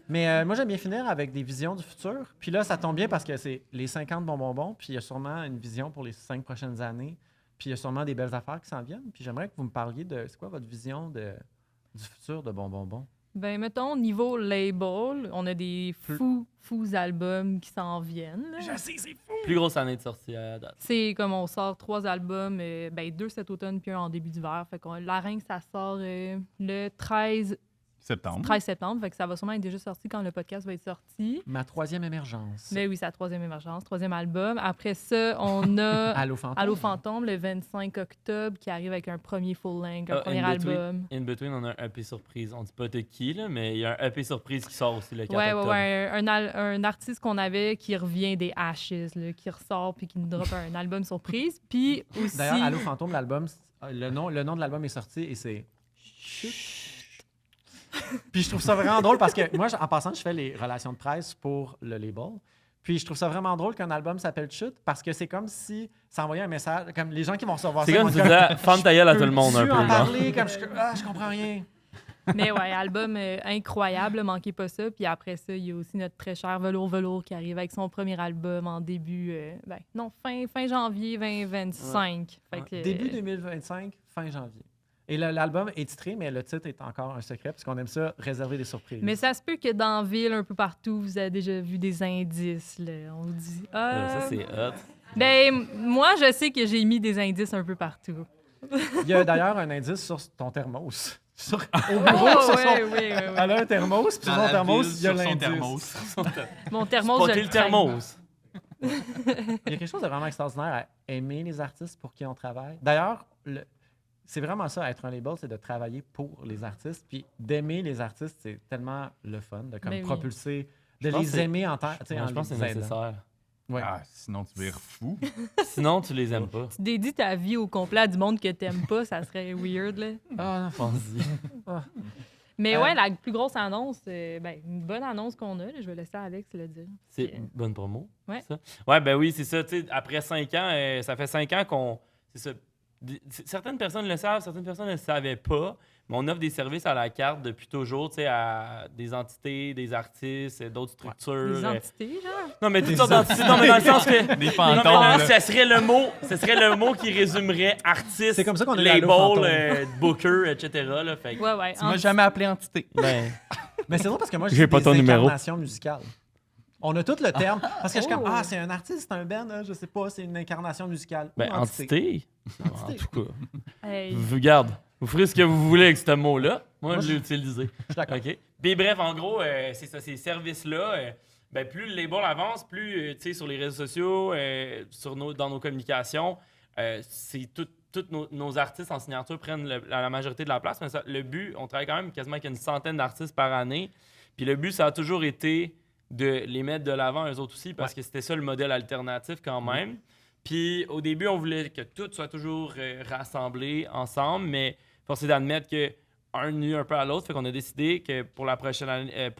Speaker 1: Mais moi, j'aime bien finir avec des visions du futur. Puis là, ça tombe bien parce que c'est les 50 bonbons, puis il y a sûrement une vision pour les 5 prochaines années. Puis il y a sûrement des belles affaires qui s'en viennent. Puis j'aimerais que vous me parliez de... C'est quoi votre vision du futur de bonbons?
Speaker 3: Ben, mettons, niveau label, on a des fous albums qui s'en viennent. Là.
Speaker 1: Je sais, c'est fou!
Speaker 2: Plus grosse année de sortie à date.
Speaker 3: C'est comme on sort 3 albums, 2 cet automne puis un en début d'hiver. Fait que Larynx, ça sort le 13 septembre. Fait que ça va sûrement être déjà sorti quand le podcast va être sorti.
Speaker 1: Ma 3e émergence.
Speaker 3: Mais oui, c'est la 3e émergence, 3e album. Après ça, on a
Speaker 1: Allô Fantôme.
Speaker 3: Allô Fantôme le 25 octobre qui arrive avec un premier full-length, un premier album.
Speaker 2: In Between, on a un EP surprise. On dit pas de qui, là, mais il y a un EP surprise qui sort aussi le 4 octobre.
Speaker 3: Ouais. Un artiste qu'on avait qui revient des Ashes, là, qui ressort puis qui nous drop un album surprise. Puis aussi...
Speaker 1: D'ailleurs, Allô Fantôme, l'album, le nom de l'album est sorti et c'est... Puis je trouve ça vraiment drôle parce que moi, en passant, je fais les relations de presse pour le label. Puis je trouve ça vraiment drôle qu'un album s'appelle Chute parce que c'est comme si ça envoyait un message, comme les gens qui vont recevoir ça.
Speaker 2: C'est comme si tu disais femme ta gueule à tout le monde un peu.
Speaker 1: En
Speaker 2: genre.
Speaker 1: parler, comme je comprends rien.
Speaker 3: Mais ouais, album incroyable, manquez pas ça. Puis après ça, il y a aussi notre très cher Velours qui arrive avec son premier album en début, fin janvier 2025. Fait que,
Speaker 1: Début 2025, fin janvier. Et l'album est titré, mais le titre est encore un secret parce qu'on aime ça réserver des surprises.
Speaker 3: Mais ça se peut que dans la ville, un peu partout, vous avez déjà vu des indices. Là. On vous dit.
Speaker 2: Ça, c'est hot.
Speaker 3: Ben, moi, je sais que j'ai mis des indices un peu partout.
Speaker 1: Il y a d'ailleurs un indice sur ton thermos. Au bureau,
Speaker 3: oui.
Speaker 1: Elle a un thermos, puis sur son thermos, il y a l'indice.
Speaker 3: Mon thermos, je
Speaker 2: le thermos.
Speaker 1: Il y a quelque chose de vraiment extraordinaire à aimer les artistes pour qui on travaille. D'ailleurs, c'est vraiment ça, être un label, c'est de travailler pour les artistes. Puis d'aimer les artistes, c'est tellement le fun de comme propulser, de les aimer en tant que.
Speaker 2: Je pense que c'est nécessaire.
Speaker 1: Ouais.
Speaker 4: Ah, sinon, tu vas être fou.
Speaker 2: Sinon, tu les aimes pas.
Speaker 3: Tu dédies ta vie au complet à du monde que t'aimes pas, ça serait weird, là.
Speaker 1: Ah,
Speaker 2: Pense-y.
Speaker 3: Mais ouais, la plus grosse annonce, une bonne annonce qu'on a, là, je vais laisser Alex le dire.
Speaker 2: C'est une bonne promo.
Speaker 3: Ouais.
Speaker 2: Ça? Ouais, ben oui, c'est ça. Après 5 ans, ça fait 5 ans qu'on. C'est ça. Certaines personnes le savent, certaines personnes ne le savaient pas, mais on offre des services à la carte depuis toujours, à des entités, des artistes, d'autres structures.
Speaker 3: Des entités, genre?
Speaker 2: Non, mais toutes sortes d'entités. Non, mais dans le sens que.
Speaker 4: Des fantômes.
Speaker 2: Ça serait le mot qui résumerait artiste,
Speaker 1: c'est comme ça qu'on a
Speaker 2: label, booker, etc. Là, fait que,
Speaker 3: Ouais.
Speaker 4: Tu m'as jamais appelé entité.
Speaker 2: ben,
Speaker 1: Mais c'est drôle parce que moi,
Speaker 2: J'ai pas ton numéro.
Speaker 1: incarnations musicales. On a tout le terme. Parce que je suis comme, c'est un artiste, c'est un band, je sais pas, c'est une incarnation musicale.
Speaker 2: ben entité. En tout cas.
Speaker 3: Hey.
Speaker 2: Regarde, vous ferez ce que vous voulez avec ce mot-là. Moi, je l'ai utilisé.
Speaker 1: Je suis d'accord.
Speaker 2: OK. Puis bref, en gros, c'est ça, ces services-là, plus le label avance, plus, sur les réseaux sociaux, dans nos communications, c'est tous nos artistes en signature prennent la majorité de la place. Mais le but, on travaille quand même quasiment avec une centaine d'artistes par année. Puis le but, ça a toujours été de les mettre de l'avant, eux autres aussi, parce que c'était ça le modèle alternatif quand même. Puis au début, on voulait que tout soit toujours rassemblé ensemble, mais force est d'admettre qu'un nuit un peu à l'autre, fait qu'on a décidé que pour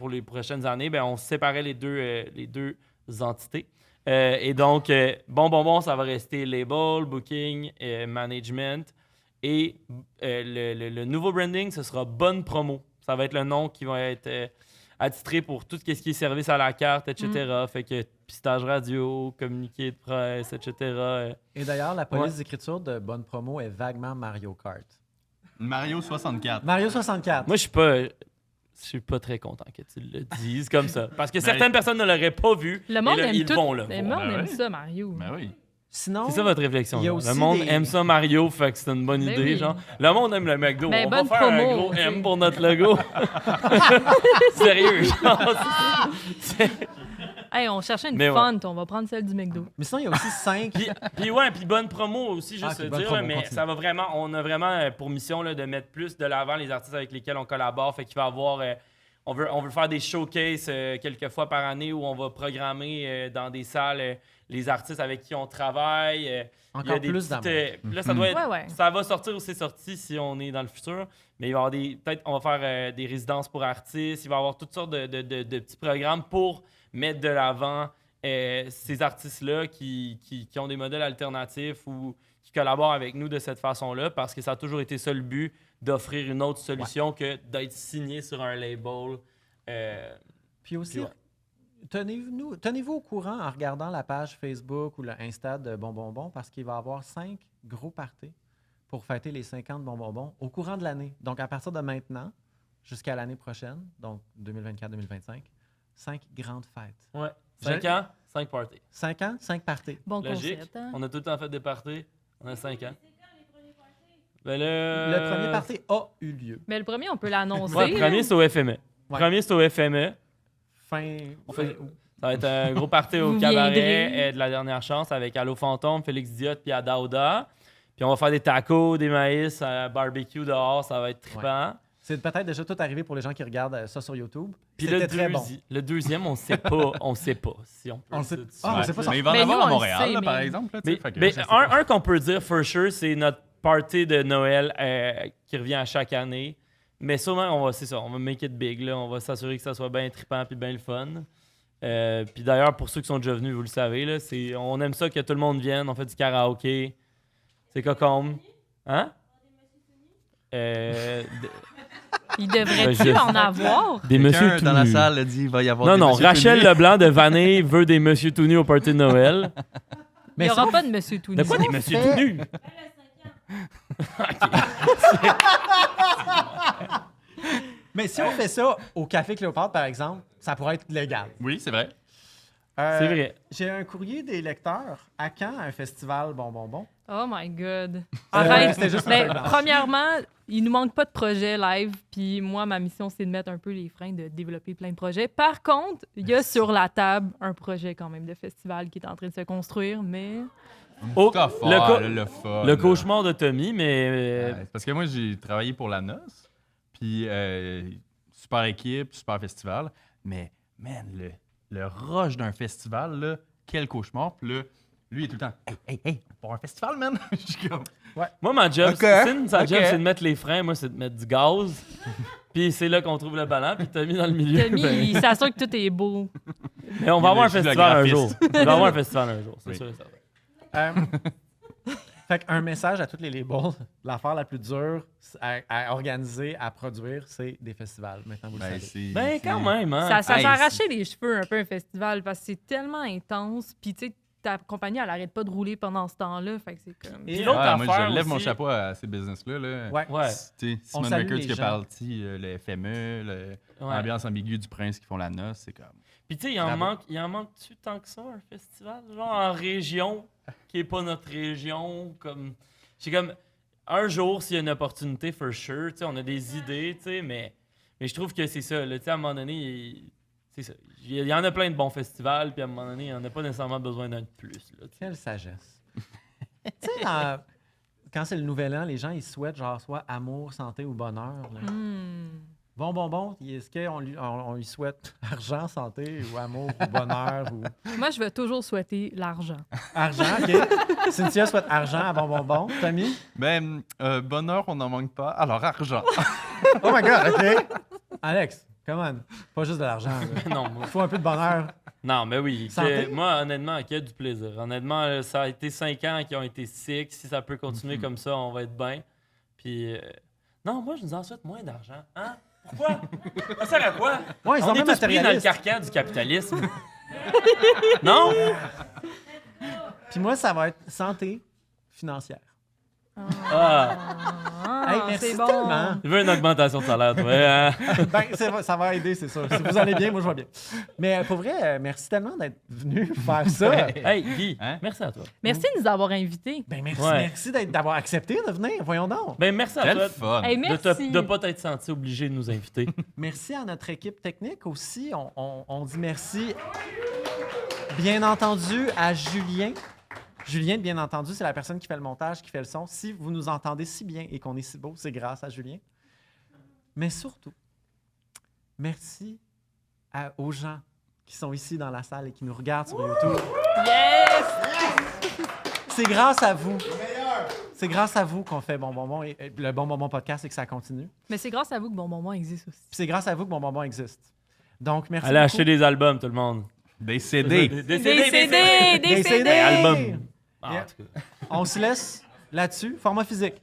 Speaker 2: les prochaines années, on séparait les deux entités. Et donc, bon, ça va rester label, booking, management. Et le nouveau branding, ce sera Bonne Promo. Ça va être le nom qui va être attitré pour tout ce qui est service à la carte, etc. Fait que pistage radio, communiqué de presse, etc.
Speaker 1: Et d'ailleurs, la police d'écriture de Bonne Promo est vaguement Mario Kart.
Speaker 4: Mario 64.
Speaker 1: Mario 64.
Speaker 2: Moi, je suis pas très content que tu le dises comme ça. Parce que certaines personnes ne l'auraient pas vu.
Speaker 3: Le monde
Speaker 2: et là,
Speaker 3: aime
Speaker 2: ils
Speaker 3: tout.
Speaker 2: vont le
Speaker 3: Le
Speaker 2: voir.
Speaker 3: monde aime ça, Mario.
Speaker 4: Ben oui.
Speaker 1: Sinon,
Speaker 2: C'est ça votre réflexion.
Speaker 1: il y a
Speaker 2: genre.
Speaker 1: aussi
Speaker 2: Le monde
Speaker 1: des-
Speaker 2: aime ça Mario, fait que c'est une bonne
Speaker 3: Ben
Speaker 2: idée.
Speaker 3: oui.
Speaker 2: Genre. Le monde aime le McDo.
Speaker 3: Ben,
Speaker 2: On va
Speaker 3: bonne
Speaker 2: faire un
Speaker 3: promo,
Speaker 2: gros
Speaker 3: tu sais.
Speaker 2: M pour notre logo. Sérieux, genre.
Speaker 3: Hey, on cherchait une
Speaker 2: Mais ouais.
Speaker 3: font, on va prendre celle du McDo.
Speaker 1: mais sinon, il y a aussi 5.
Speaker 2: Puis bonne promo aussi, juste
Speaker 1: Ok,
Speaker 2: se
Speaker 1: bonne
Speaker 2: dire,
Speaker 1: promo,
Speaker 2: mais
Speaker 1: continue.
Speaker 2: ça va vraiment, on a vraiment pour mission là, de mettre plus de l'avant les artistes avec lesquels on collabore. Fait qu'il va y avoir, on veut faire des showcases quelques fois par année où on va programmer dans des salles les artistes avec qui on travaille. Il y a
Speaker 1: Encore
Speaker 2: des
Speaker 1: plus
Speaker 2: petites,
Speaker 1: d'amour.
Speaker 2: là, ça doit être,
Speaker 3: Ouais.
Speaker 2: ça va sortir ou c'est sorti si on est dans le futur. Mais il va y avoir peut-être on va faire des résidences pour artistes. Il va y avoir toutes sortes de petits programmes pour mettre de l'avant ces artistes-là qui ont des modèles alternatifs ou qui collaborent avec nous de cette façon-là, parce que ça a toujours été ça le but, d'offrir une autre solution que d'être signé sur un label.
Speaker 1: Puis aussi,
Speaker 2: ouais.
Speaker 1: tenez-vous au courant en regardant la page Facebook ou le Insta de Bon Bon Bon, parce qu'il va y avoir 5 gros parties pour fêter les 50 Bon Bon Bon au courant de l'année. Donc, à partir de maintenant jusqu'à l'année prochaine, donc 2024-2025, 5 grandes fêtes.
Speaker 2: Ouais. 5 ans, 5 parties.
Speaker 1: 5 ans, 5 parties.
Speaker 3: Bon
Speaker 2: Logique.
Speaker 3: concept, hein?
Speaker 2: On a tout le temps fait des parties. On a 5 ans. Ben
Speaker 1: Le premier party a eu lieu.
Speaker 3: Mais le premier, on peut l'annoncer.
Speaker 2: Ouais, le premier, c'est au FME.
Speaker 1: Ouais.
Speaker 2: Premier, c'est au FME.
Speaker 1: Fin
Speaker 2: fait-
Speaker 1: août.
Speaker 2: Ça va être un gros party au
Speaker 3: Vous
Speaker 2: cabaret
Speaker 3: viendrez.
Speaker 2: de la dernière chance avec Allo Fantôme, Félix Diot puis Adaouda. Puis on va faire des tacos, des maïs, barbecue dehors. Ça va être trippant.
Speaker 1: C'est peut-être déjà tout arrivé pour les gens qui regardent ça sur YouTube.
Speaker 2: Puis
Speaker 1: C'était très bon.
Speaker 2: le deuxième, on sait pas. On sait pas si on peut.
Speaker 1: On sait-
Speaker 2: le dire.
Speaker 1: Ah, on sait pas ça.
Speaker 4: Mais il va en
Speaker 3: Mais
Speaker 4: avoir
Speaker 3: nous,
Speaker 4: à
Speaker 3: on le
Speaker 4: Montréal,
Speaker 3: sait,
Speaker 4: là, par
Speaker 3: mais-
Speaker 4: exemple. Là, tu sais,
Speaker 2: Mais,
Speaker 4: fait que
Speaker 2: mais
Speaker 4: je sais
Speaker 2: un,
Speaker 4: pas.
Speaker 2: un qu'on peut dire for sure, c'est notre party de Noël qui revient à chaque année. Mais sûrement, c'est ça, on va make it big. Là. On va s'assurer que ça soit bien trippant et bien le fun. Puis d'ailleurs, pour ceux qui sont déjà venus, vous le savez, là, on aime ça que tout le monde vienne. On fait du karaoké. C'est cocombe. Hein?
Speaker 3: Il devrait-tu
Speaker 2: Ben, je-
Speaker 3: en avoir?
Speaker 2: Des monsieur
Speaker 4: Quelqu'un
Speaker 2: tout
Speaker 4: dans la
Speaker 2: nus.
Speaker 4: salle a dit il va y avoir
Speaker 2: Non,
Speaker 4: des
Speaker 2: non,
Speaker 4: messieurs
Speaker 2: Rachel
Speaker 4: tout nus.
Speaker 2: Leblanc de Vanille veut des monsieur tout nus au party de Noël.
Speaker 1: Mais
Speaker 3: Il n'y
Speaker 1: si
Speaker 3: aura
Speaker 1: on
Speaker 3: pas de monsieur tout
Speaker 2: De
Speaker 3: nu.
Speaker 2: quoi des monsieur tout nus?
Speaker 1: Mais si on fait ça au Café Cléopâtre, par exemple, ça pourrait être légal.
Speaker 4: Oui, c'est vrai.
Speaker 2: C'est vrai.
Speaker 1: J'ai un courrier des lecteurs. À quand un festival Bon Bon Bon?
Speaker 3: Oh my God.
Speaker 1: Ouais,
Speaker 3: Arrête.
Speaker 1: c'était juste une
Speaker 3: Mais
Speaker 1: feuille blanche.
Speaker 3: premièrement, il nous manque pas de projets live. Puis moi, ma mission, c'est de mettre un peu les freins, de développer plein de projets. Par contre, il y a sur la table un projet quand même de festival qui est en train de se construire, mais...
Speaker 2: Oh,
Speaker 4: Tough, le fun.
Speaker 2: le cauchemar de Tommy, mais...
Speaker 4: Ouais, c'est parce que moi, j'ai travaillé pour la noce. Puis, super équipe, super festival. Mais, man, le rush d'un festival, là, quel cauchemar. Puis là, lui, il est tout le temps Hey, pour un festival, man. Je suis comme.
Speaker 2: Moi, ma job,
Speaker 4: Ok,
Speaker 2: sa
Speaker 4: ok.
Speaker 2: job, c'est de mettre les freins. Moi, c'est de mettre du gaz. Puis c'est là qu'on trouve le ballon. Puis Tommy dans le milieu.
Speaker 3: Tommy,
Speaker 2: ben,
Speaker 3: il s'assure que tout est beau.
Speaker 2: mais on va avoir un
Speaker 4: Il est juste le
Speaker 2: festival un jour.
Speaker 4: graphiste.
Speaker 2: On va avoir un festival un jour, c'est
Speaker 4: Oui.
Speaker 2: sûr et certain.
Speaker 1: Fait qu'un message à tous les labels, l'affaire la plus dure à organiser, à produire, c'est des festivals. Maintenant, vous le
Speaker 4: Ben,
Speaker 1: savez.
Speaker 2: Ben, quand même, hein.
Speaker 3: Ça
Speaker 4: Hey,
Speaker 3: s'est arraché les cheveux un peu un festival parce que c'est tellement intense. Puis tu sais, ta compagnie, elle arrête pas de rouler pendant ce temps-là. Fait que c'est comme...
Speaker 1: Et
Speaker 2: Puis l'autre
Speaker 4: Moi,
Speaker 2: affaire
Speaker 4: je lève mon
Speaker 2: aussi-
Speaker 4: chapeau à ces business-là. Là.
Speaker 1: Ouais.
Speaker 2: Ouais.
Speaker 4: Tu sais, Simon
Speaker 1: salue
Speaker 4: Records
Speaker 1: les
Speaker 4: qui est
Speaker 1: gens.
Speaker 4: parti, le FME,
Speaker 2: Ouais.
Speaker 4: l'ambiance ambiguë du Prince qui font la noce, c'est comme.
Speaker 2: Puis tu sais,
Speaker 1: Bravo.
Speaker 2: il en manque-tu tant que ça, un festival? Genre en région, qui est pas notre région, comme... J'ai comme... Un jour, s'il y a une opportunité, for sure, tu sais, on a des idées, tu sais, mais je trouve que c'est ça, là, tu sais, à un moment donné, c'est ça. Il y en a plein de bons festivals, puis à un moment donné, il n'y en a pas nécessairement besoin d'un de plus, là, tu sais.
Speaker 1: Quelle sagesse. Tu sais, quand c'est le nouvel an, les gens, ils souhaitent genre soit amour, santé ou bonheur. là. Bon, est-ce qu'on lui souhaite argent, santé ou amour ou bonheur ou
Speaker 3: Moi, je vais toujours souhaiter l'argent.
Speaker 1: argent, OK? Cynthia souhaite argent à Bon. Tommy?
Speaker 4: Ben, bonheur, on n'en manque pas. Alors, argent.
Speaker 1: Oh my God, OK. Alex, come on. Pas juste de l'argent. là.
Speaker 2: Non,
Speaker 1: Il faut un peu de bonheur.
Speaker 2: non, mais oui.
Speaker 1: Santé?
Speaker 2: Moi, honnêtement, qu'il y a du plaisir. Honnêtement, ça a été 5 ans qui ont été sick. Si ça peut continuer comme ça, on va être bien. Puis, non, moi, je nous en souhaite moins d'argent. Hein? Pourquoi? Ça sert à quoi?
Speaker 1: Ouais, ils sont
Speaker 2: On est
Speaker 1: même
Speaker 2: tous pris dans le
Speaker 1: matérialistes.
Speaker 2: carcan du capitalisme. Non?
Speaker 1: Puis moi, ça va être santé financière.
Speaker 2: Ah,
Speaker 1: Hey, merci
Speaker 3: c'est bon.
Speaker 1: tellement.
Speaker 2: il veut une augmentation de salaire, toi. Hein?
Speaker 1: Ben, ça va aider, c'est sûr. Si vous allez bien, moi, je vais bien. Mais pour vrai, merci tellement d'être venu faire ça.
Speaker 2: Hey, Guy,
Speaker 4: Hein?
Speaker 2: merci à toi.
Speaker 3: Merci de nous avoir invités.
Speaker 1: Ben, merci,
Speaker 2: Ouais.
Speaker 1: merci d'avoir accepté de venir. Voyons donc.
Speaker 2: Ben, merci à
Speaker 4: Quel
Speaker 2: toi
Speaker 4: fun.
Speaker 3: Hey,
Speaker 2: de
Speaker 3: merci.
Speaker 2: ne pas t'être senti obligé de nous inviter.
Speaker 1: Merci à notre équipe technique aussi. On dit merci, bien entendu, à Julien. Julien, bien entendu, c'est la personne qui fait le montage, qui fait le son. Si vous nous entendez si bien et qu'on est si beau, c'est grâce à Julien. Mais surtout, merci aux gens qui sont ici dans la salle et qui nous regardent sur YouTube.
Speaker 3: Yes!
Speaker 1: C'est grâce à vous. C'est grâce à vous qu'on fait Bon Bonbon et le Bon Bonbon podcast et que ça continue.
Speaker 3: Mais c'est grâce à vous que Bon Moment existe aussi.
Speaker 1: Puis c'est grâce à vous que Bon Bonbon existe. Donc, merci
Speaker 2: Allez
Speaker 1: beaucoup.
Speaker 2: acheter des albums, tout le monde.
Speaker 4: Des CD.
Speaker 2: Des CD.
Speaker 3: Des CD.
Speaker 2: Album.
Speaker 1: En tout cas. On se laisse là-dessus. Format physique.